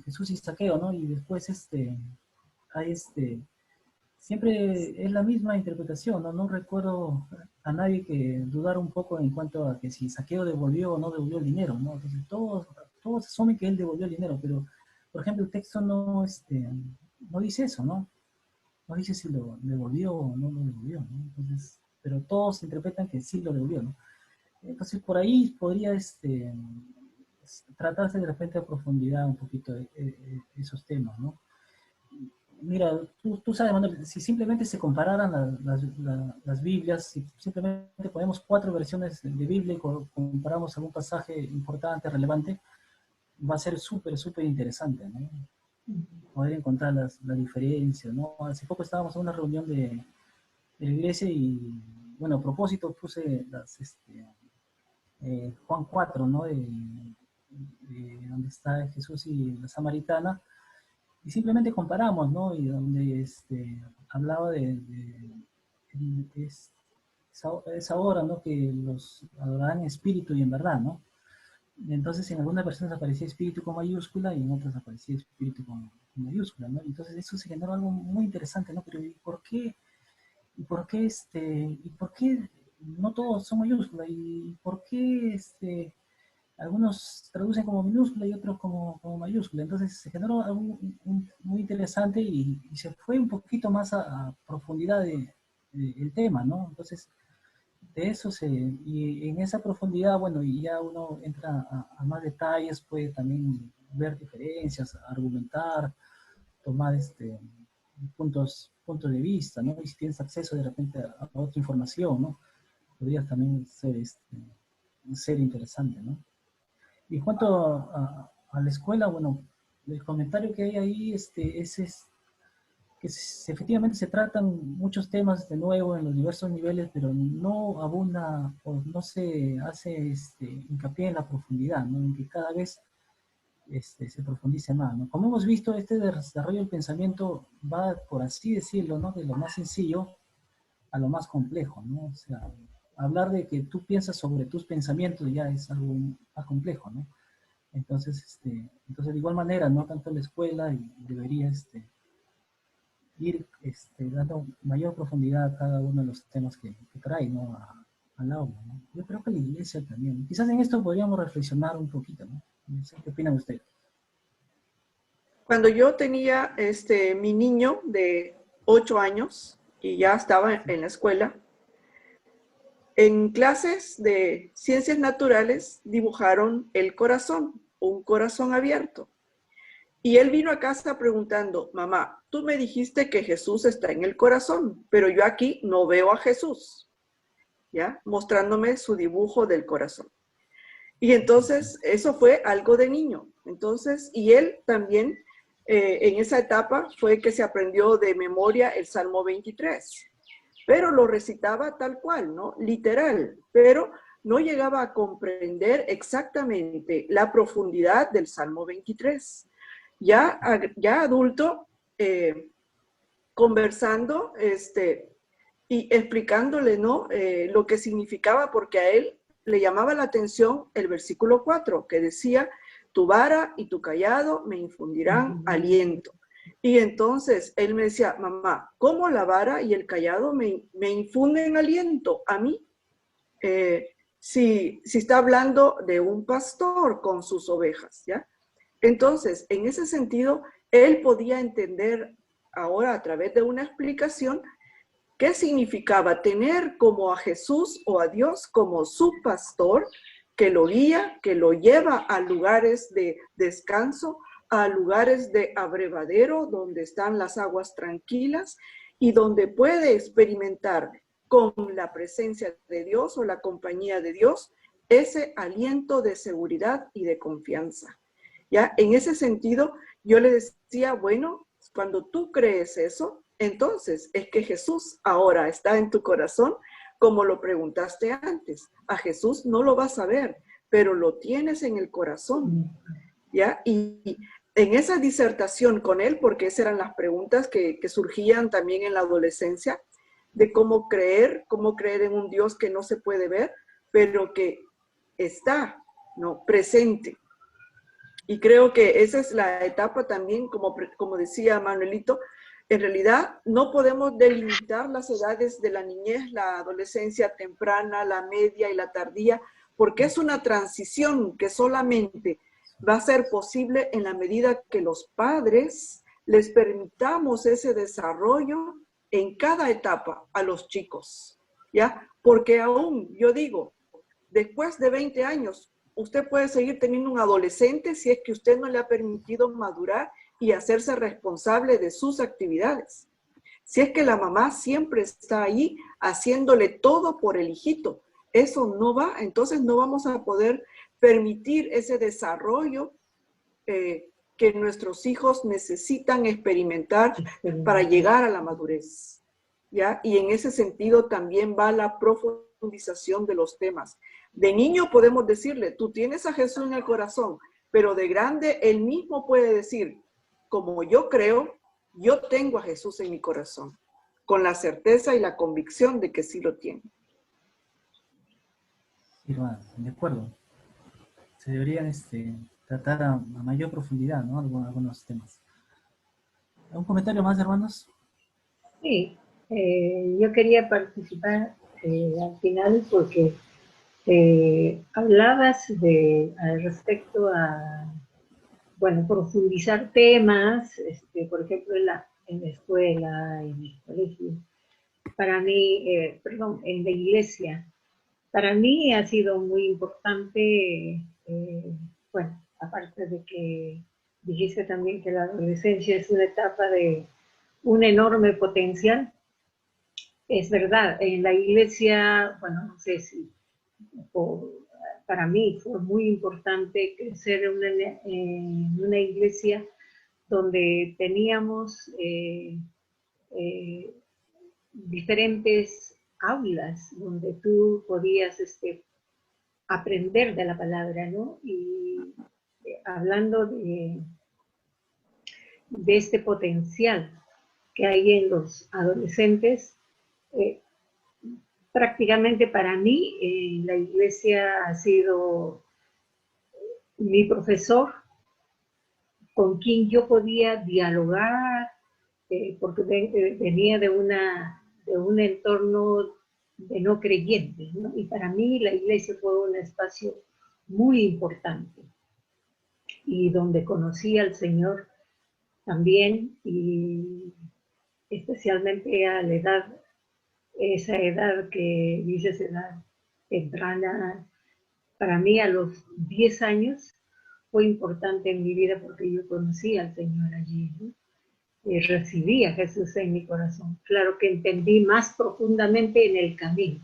Jesús y Saqueo, ¿no? Y después hay siempre es la misma interpretación, ¿no? No recuerdo a nadie que dudara un poco en cuanto a que si Saqueo devolvió o no devolvió el dinero, ¿no? Entonces todos asumen que él devolvió el dinero, pero, por ejemplo, el texto no dice eso, ¿no? No dice si lo devolvió o no lo devolvió, ¿no? Entonces, pero todos interpretan que sí lo devolvió, ¿no? Entonces, por ahí podría tratarse de repente a profundidad un poquito esos temas, ¿no? Mira, tú sabes, Manuel, si simplemente se compararan las Biblias, si simplemente ponemos 4 versiones de Biblia y comparamos algún pasaje importante, relevante, va a ser súper interesante, ¿no? Poder encontrar la diferencia, ¿no? Hace poco estábamos en una reunión de la iglesia y, bueno, a propósito puse Juan 4, ¿no? De donde está Jesús y la samaritana, y simplemente comparamos, ¿no? Y donde hablaba es esa hora, ¿no? Que los adoraban en espíritu y en verdad, ¿no? Entonces en algunas versiones aparecía espíritu con mayúscula y en otras aparecía espíritu con mayúscula, ¿no? Entonces eso se generó algo muy interesante, ¿no? Pero ¿y por qué? ¿Y por qué no todos son mayúsculas? ¿Y por qué algunos traducen como minúscula y otros como mayúscula? Entonces se generó algo muy interesante y se fue un poquito más a profundidad el tema, ¿no? Entonces, de eso y en esa profundidad, bueno, y ya uno entra a más detalles, puede también ver diferencias, argumentar, tomar puntos de vista, ¿no? Y si tienes acceso de repente a otra información, ¿no? Podría también ser interesante, ¿no? Y en cuanto a la escuela, bueno, el comentario que hay ahí es que efectivamente se tratan muchos temas de nuevo en los diversos niveles, pero no abunda o no se hace hincapié en la profundidad, ¿no? En que cada vez se profundice más, ¿no? Como hemos visto, este desarrollo del pensamiento va, por así decirlo, ¿no? De lo más sencillo a lo más complejo, ¿no? O sea, hablar de que tú piensas sobre tus pensamientos ya es algo más complejo, ¿no? Entonces, de igual manera, ¿no? Tanto la escuela debería ir dando mayor profundidad a cada uno de los temas que trae, ¿no? Al aula, ¿no? Yo creo que la iglesia también. Quizás en esto podríamos reflexionar un poquito, ¿no? No sé, ¿qué opinan ustedes? Cuando yo tenía mi niño de 8 años y ya estaba en la escuela, en clases de ciencias naturales dibujaron el corazón, un corazón abierto. Y él vino a casa preguntando, mamá, tú me dijiste que Jesús está en el corazón, pero yo aquí no veo a Jesús, ¿ya? Mostrándome su dibujo del corazón. Y entonces eso fue algo de niño. Entonces, y él también en esa etapa fue que se aprendió de memoria el Salmo 23, pero lo recitaba tal cual, ¿no? Literal, pero no llegaba a comprender exactamente la profundidad del Salmo 23. Ya adulto, conversando y explicándole, ¿no? Lo que significaba, porque a él le llamaba la atención el versículo 4, que decía, tu vara y tu callado me infundirán aliento. Y entonces él me decía, mamá, ¿cómo la vara y el callado me infunden aliento a mí? Si está hablando de un pastor con sus ovejas, ¿ya? Entonces, en ese sentido, él podía entender ahora a través de una explicación qué significaba tener como a Jesús o a Dios como su pastor, que lo guía, que lo lleva a lugares de descanso, a lugares de abrevadero, donde están las aguas tranquilas y donde puede experimentar con la presencia de Dios o la compañía de Dios ese aliento de seguridad y de confianza. ¿Ya? En ese sentido, yo le decía, bueno, cuando tú crees eso, entonces es que Jesús ahora está en tu corazón, como lo preguntaste antes. A Jesús no lo vas a ver, pero lo tienes en el corazón, ¿ya? Y en esa disertación con él, porque esas eran las preguntas que surgían también en la adolescencia, de cómo creer en un Dios que no se puede ver, pero que está, ¿no? Presente. Y creo que esa es la etapa también, como decía Manuelito, en realidad no podemos delimitar las edades de la niñez, la adolescencia temprana, la media y la tardía, porque es una transición que solamente va a ser posible en la medida que los padres les permitamos ese desarrollo en cada etapa a los chicos, ¿ya? Porque aún, yo digo, después de 20 años, usted puede seguir teniendo un adolescente si es que usted no le ha permitido madurar y hacerse responsable de sus actividades. Si es que la mamá siempre está ahí haciéndole todo por el hijito, eso no va, entonces no vamos a poder permitir ese desarrollo que nuestros hijos necesitan experimentar para llegar a la madurez, ¿ya? Y en ese sentido también va la profundización de los temas. De niño podemos decirle, tú tienes a Jesús en el corazón, pero de grande él mismo puede decir, como yo creo, yo tengo a Jesús en mi corazón, con la certeza y la convicción de que sí lo tiene. Sí, bueno, de acuerdo. Se deberían tratar a mayor profundidad, ¿no? Algunos temas. ¿Algún comentario más, hermanos? Sí, yo quería participar al final porque hablabas respecto a, bueno, profundizar temas, por ejemplo, en la escuela, en el colegio. Para mí, perdón, en la iglesia, para mí ha sido muy importante, bueno, aparte de que dijiste también que la adolescencia es una etapa de un enorme potencial. Es verdad, en la iglesia, bueno, no sé si para mí fue muy importante crecer en una iglesia donde teníamos diferentes aulas donde tú podías aprender de la palabra, ¿no? Y hablando de este potencial que hay en los adolescentes, prácticamente para mí la iglesia ha sido mi profesor con quien yo podía dialogar, porque venía de un entorno de no creyentes, ¿no? Y para mí la iglesia fue un espacio muy importante y donde conocí al Señor también, y especialmente a la edad, esa edad que dices, edad temprana, para mí a los 10 años fue importante en mi vida porque yo conocí al Señor allí, ¿no? Y recibí a Jesús en mi corazón. Claro que entendí más profundamente en el camino.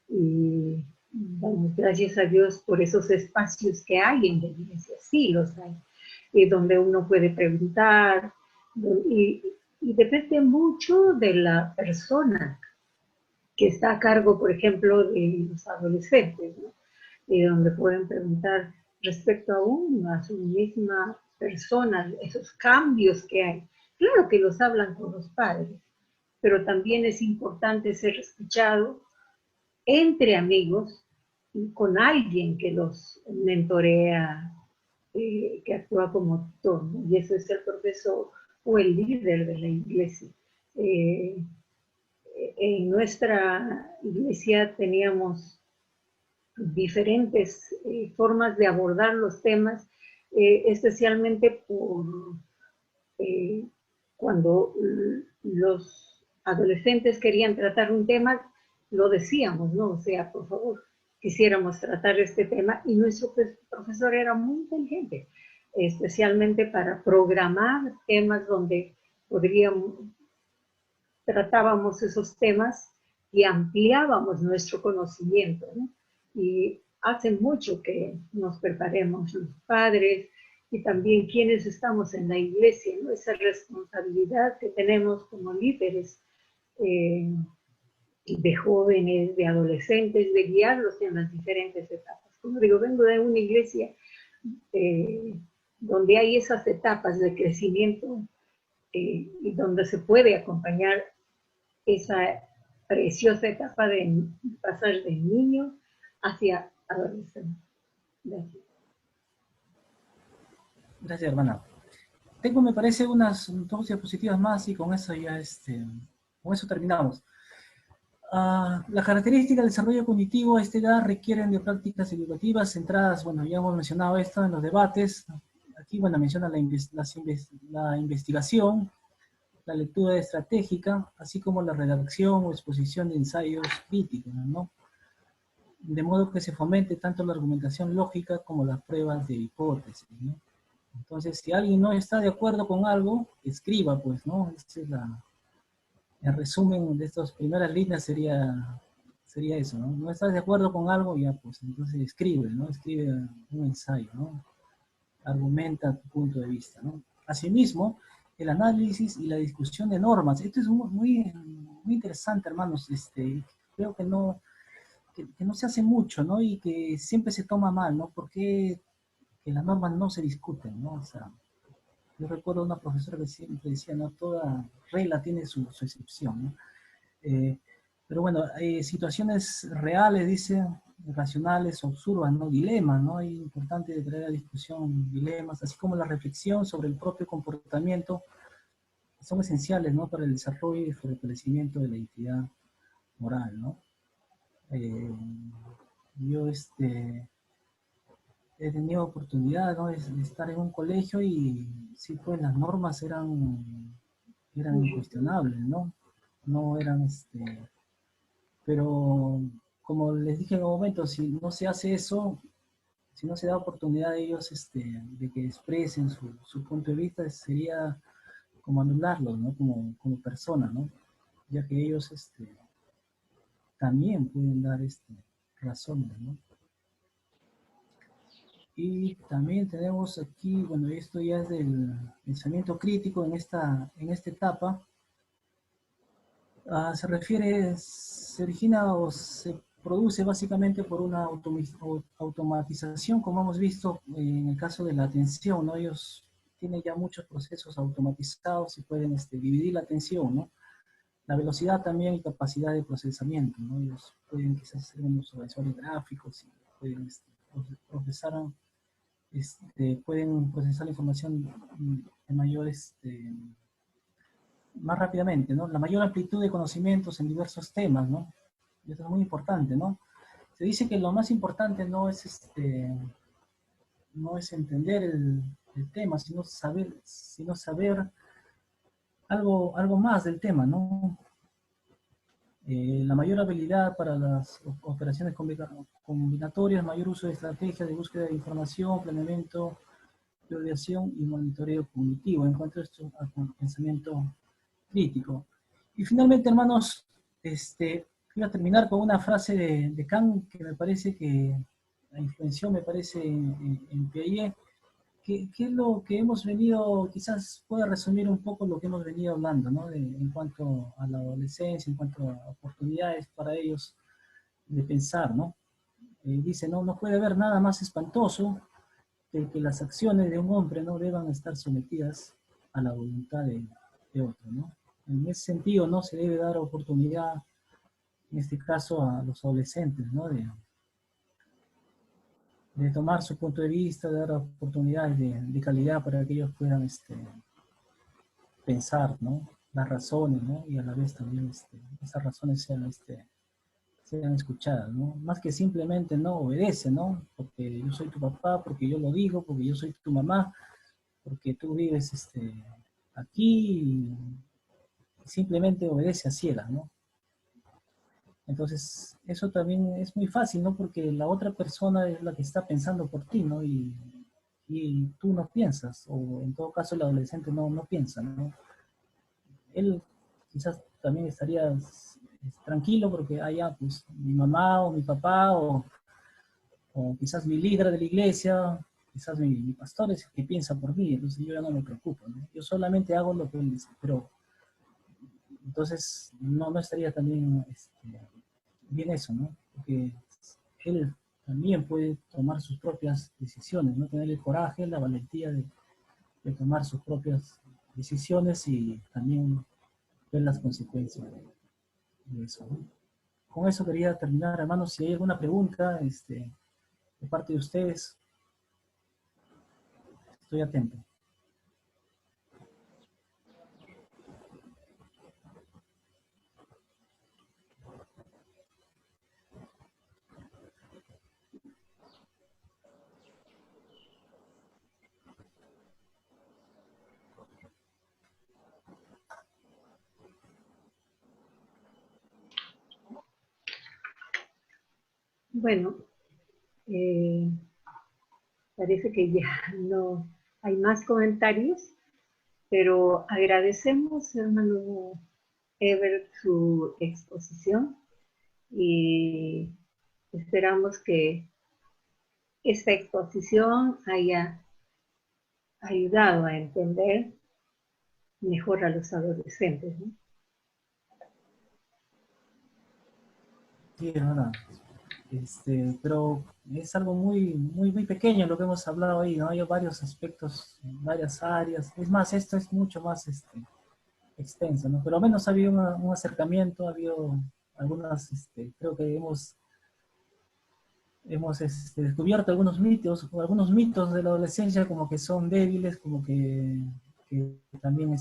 Y damos gracias a Dios por esos espacios que hay en la iglesia, sí los hay, y donde uno puede preguntar, y depende mucho de la persona que está a cargo, por ejemplo, de los adolescentes, ¿no? Y donde pueden preguntar respecto a su misma persona, esos cambios que hay. Claro que los hablan con los padres, pero también es importante ser escuchado entre amigos y con alguien que los mentorea, que actúa como tutor, ¿no? Y eso es el profesor o el líder de la iglesia. En nuestra iglesia teníamos diferentes formas de abordar los temas, especialmente cuando los adolescentes querían tratar un tema, lo decíamos, ¿no? O sea, por favor, quisiéramos tratar este tema, y nuestro profesor era muy inteligente, especialmente para programar temas donde tratábamos esos temas y ampliábamos nuestro conocimiento, ¿no? Y hace mucho que nos preparemos los padres y también quienes estamos en la iglesia, ¿no? Esa responsabilidad que tenemos como líderes de jóvenes, de adolescentes, de guiarlos en las diferentes etapas. Como digo, vengo de una iglesia donde hay esas etapas de crecimiento y donde se puede acompañar esa preciosa etapa de pasar de niño hacia adolescente. Gracias. Gracias, hermana. Tengo, me parece, unas 2 diapositivas más y con eso ya con eso terminamos. La característica del desarrollo cognitivo a esta edad requieren de prácticas educativas centradas, bueno, ya hemos mencionado esto en los debates. Aquí, bueno, menciona la investigación, la lectura estratégica, así como la redacción o exposición de ensayos críticos, ¿no? De modo que se fomente tanto la argumentación lógica como las pruebas de hipótesis, ¿no? Entonces, si alguien no está de acuerdo con algo, escriba, pues, ¿no? Esa es el resumen de estas primeras líneas sería eso, ¿no? No estás de acuerdo con algo, ya, pues, entonces escribe, ¿no? Escribe un ensayo, ¿no? Argumenta tu punto de vista, ¿no? Asimismo, el análisis y la discusión de normas. Esto es muy interesante, hermanos. Creo que no se hace mucho, ¿no? Y que siempre se toma mal, ¿no? Porque que las normas no se discuten, ¿no? O sea, yo recuerdo una profesora que siempre decía, ¿no? Toda regla tiene su excepción, ¿no? Pero bueno, situaciones reales, dice, racionales, absurdas, ¿no? Dilemas, ¿no? Es importante traer a discusión dilemas, así como la reflexión sobre el propio comportamiento, son esenciales, ¿no? Para el desarrollo y fortalecimiento de la identidad moral, ¿no? Yo, he tenido oportunidad, ¿no? de estar en un colegio y sí, pues las normas eran incuestionables, ¿no? No eran, pero como les dije en un momento, si no se hace eso, si no se da oportunidad a ellos de que expresen su punto de vista, sería como anularlos, ¿no? Como persona, ¿no? Ya que ellos también pueden dar razones, ¿no? Y también tenemos aquí, bueno, esto ya es del pensamiento crítico en esta etapa. Se origina o se produce básicamente por una automatización, como hemos visto en el caso de la atención, ¿no? Ellos tienen ya muchos procesos automatizados y pueden dividir la atención, ¿no? La velocidad también y capacidad de procesamiento, ¿no? Ellos pueden quizás hacer unos visuales gráficos y pueden procesar, pueden procesar la información de mayor, más rápidamente, ¿no? La mayor amplitud de conocimientos en diversos temas, ¿no? Y esto es muy importante, ¿no? Se dice que lo más importante no es entender el tema, sino saber algo más del tema, ¿no? La mayor habilidad para las operaciones combinatorias, mayor uso de estrategias de búsqueda de información, planeamiento, priorización y monitoreo cognitivo. En cuanto a esto, al pensamiento crítico. Y finalmente, hermanos, voy a terminar con una frase de Kant que me parece que la influenció, me parece, en Piaget, que es lo que hemos venido, quizás pueda resumir un poco lo que hemos venido hablando, ¿no? En cuanto a la adolescencia, en cuanto a oportunidades para ellos de pensar, ¿no? Dice, no puede haber nada más espantoso que las acciones de un hombre no deban estar sometidas a la voluntad de otro, ¿no? En ese sentido, no se debe dar oportunidad, en este caso, a los adolescentes, ¿no? De tomar su punto de vista, de dar oportunidades de calidad para que ellos puedan pensar, ¿no? Las razones, ¿no? Y a la vez también esas razones sean escuchadas, ¿no? Más que simplemente no obedece, ¿no? Porque yo soy tu papá, porque yo lo digo, porque yo soy tu mamá, porque tú vives aquí y simplemente obedece a ciegas, ¿no? Entonces, eso también es muy fácil, ¿no? Porque la otra persona es la que está pensando por ti, ¿no? Y tú no piensas, o en todo caso el adolescente no piensa, ¿no? Él quizás también estaría tranquilo porque allá, pues, mi mamá o mi papá o quizás mi líder de la iglesia, quizás mi pastor es el que piensa por mí, entonces yo ya no me preocupo, ¿no? Yo solamente hago lo que él dice, pero entonces no estaría también bien eso, ¿no? Porque él también puede tomar sus propias decisiones, ¿no? Tener el coraje, la valentía de tomar sus propias decisiones y también ver las consecuencias de eso, ¿no? Con eso quería terminar, hermanos. Si hay alguna pregunta de parte de ustedes, estoy atento. Bueno, parece que ya no hay más comentarios, pero agradecemos, hermano Ever, su exposición y esperamos que esta exposición haya ayudado a entender mejor a los adolescentes, ¿no? Sí, hermana. Pero es algo muy pequeño lo que hemos hablado ahí, ¿no? Hay varios aspectos, varias áreas. Es más, esto es mucho más extenso, ¿no? Pero al menos ha habido un acercamiento, ha habido algunas, creo que hemos descubierto algunos mitos de la adolescencia como que son débiles, como que también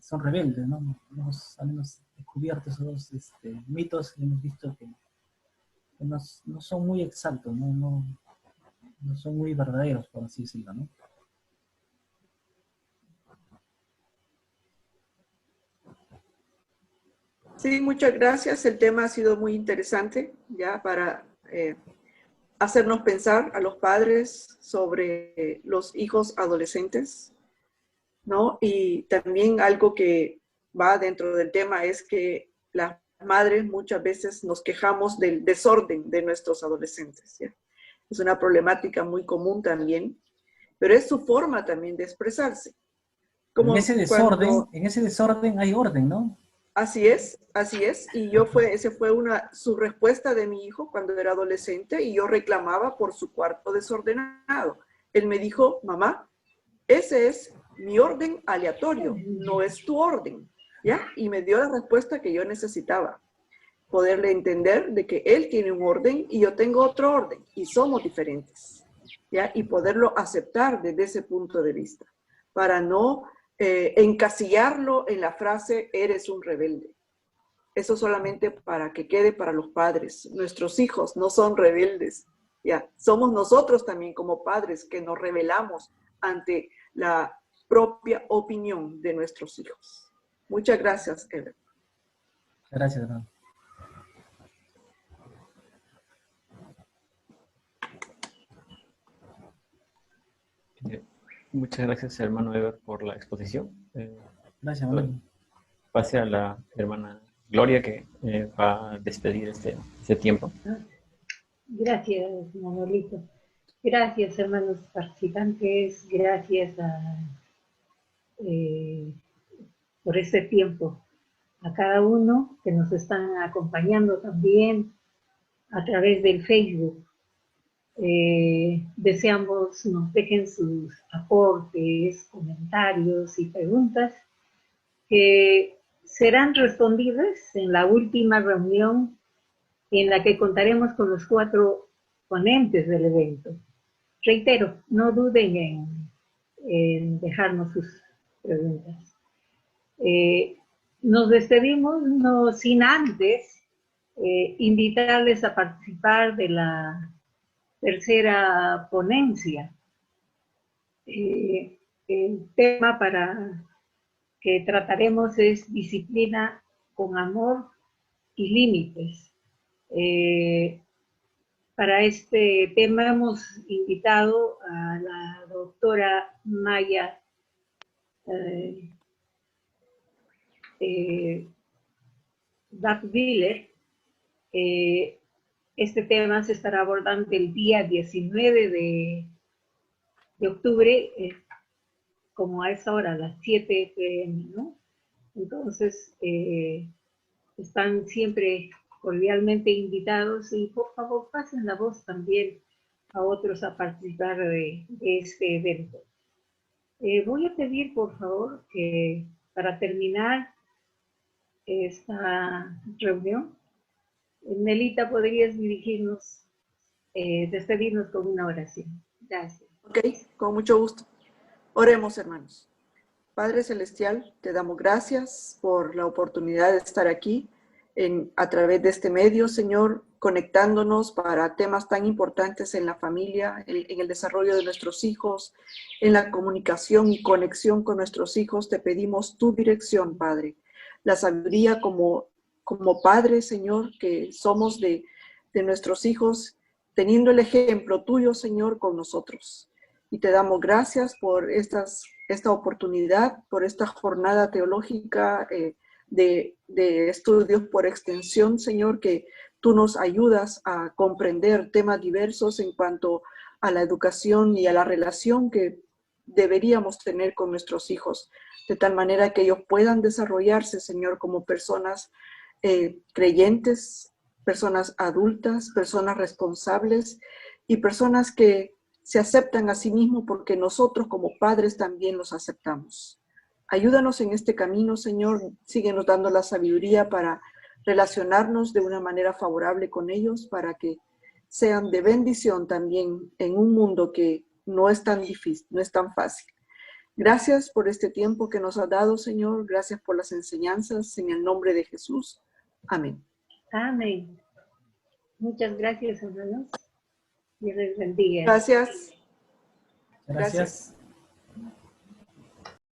son rebeldes, ¿no? Hemos al menos descubierto esos mitos y hemos visto que no son muy exactos, no son muy verdaderos, por así decirlo, ¿no? Sí, muchas gracias. El tema ha sido muy interesante ya para hacernos pensar a los padres sobre los hijos adolescentes, ¿no? Y también algo que va dentro del tema es que las madres muchas veces nos quejamos del desorden de nuestros adolescentes, ¿ya? Es una problemática muy común también, pero es su forma también de expresarse. Como En ese desorden hay orden, ¿no? Así es, y esa fue su respuesta de mi hijo cuando era adolescente, y yo reclamaba por su cuarto desordenado. Él me dijo, mamá, ese es mi orden aleatorio, no es tu orden, ¿ya? Y me dio la respuesta que yo necesitaba, poderle entender de que él tiene un orden y yo tengo otro orden, y somos diferentes, ¿ya? Y poderlo aceptar desde ese punto de vista, para no encasillarlo en la frase, eres un rebelde. Eso solamente para que quede para los padres. Nuestros hijos no son rebeldes, ¿ya? Somos nosotros también como padres que nos rebelamos ante la propia opinión de nuestros hijos. Muchas gracias, Ever. Gracias, hermano. Muchas gracias, hermano Ever, por la exposición. Gracias, hermano. Pase a la hermana Gloria, que va a despedir este tiempo. Gracias, Manuelito. Gracias, hermanos participantes. Gracias por este tiempo. A cada uno que nos están acompañando también a través del Facebook. Deseamos nos dejen sus aportes, comentarios y preguntas que serán respondidas en la última reunión en la que contaremos con los 4 ponentes del evento. Reitero, no duden en dejarnos sus preguntas. Nos despedimos no sin antes invitarles a participar de la tercera ponencia. El tema para que trataremos es disciplina con amor y límites. Para este tema hemos invitado a la doctora Maya Datviller. Este tema se estará abordando el día 19 de octubre, como a esa hora, a las 7 p.m., ¿no? Entonces, están siempre cordialmente invitados y por favor pasen la voz también a otros a participar de este evento. Voy a pedir, por favor, que para terminar esta reunión, Nelita, ¿podrías despedirnos con una oración? Gracias. Ok, con mucho gusto. Oremos, hermanos. Padre Celestial, te damos gracias por la oportunidad de estar aquí a través de este medio, Señor, conectándonos para temas tan importantes en la familia, en el desarrollo de nuestros hijos, en la comunicación y conexión con nuestros hijos. Te pedimos tu dirección, Padre. La sabiduría como Padre, Señor, que somos de nuestros hijos, teniendo el ejemplo tuyo, Señor, con nosotros. Y te damos gracias por esta oportunidad, por esta jornada teológica de estudios por extensión, Señor, que tú nos ayudas a comprender temas diversos en cuanto a la educación y a la relación que deberíamos tener con nuestros hijos, de tal manera que ellos puedan desarrollarse, Señor, como personas creyentes, personas adultas, personas responsables y personas que se aceptan a sí mismos porque nosotros como padres también los aceptamos. Ayúdanos en este camino, Señor. Síguenos dando la sabiduría para relacionarnos de una manera favorable con ellos, para que sean de bendición también en un mundo que no es tan difícil, no es tan fácil. Gracias por este tiempo que nos has dado, Señor. Gracias por las enseñanzas. En el nombre de Jesús. Amén. Amén. Muchas gracias, hermanos. Dios les bendiga. Gracias. Gracias.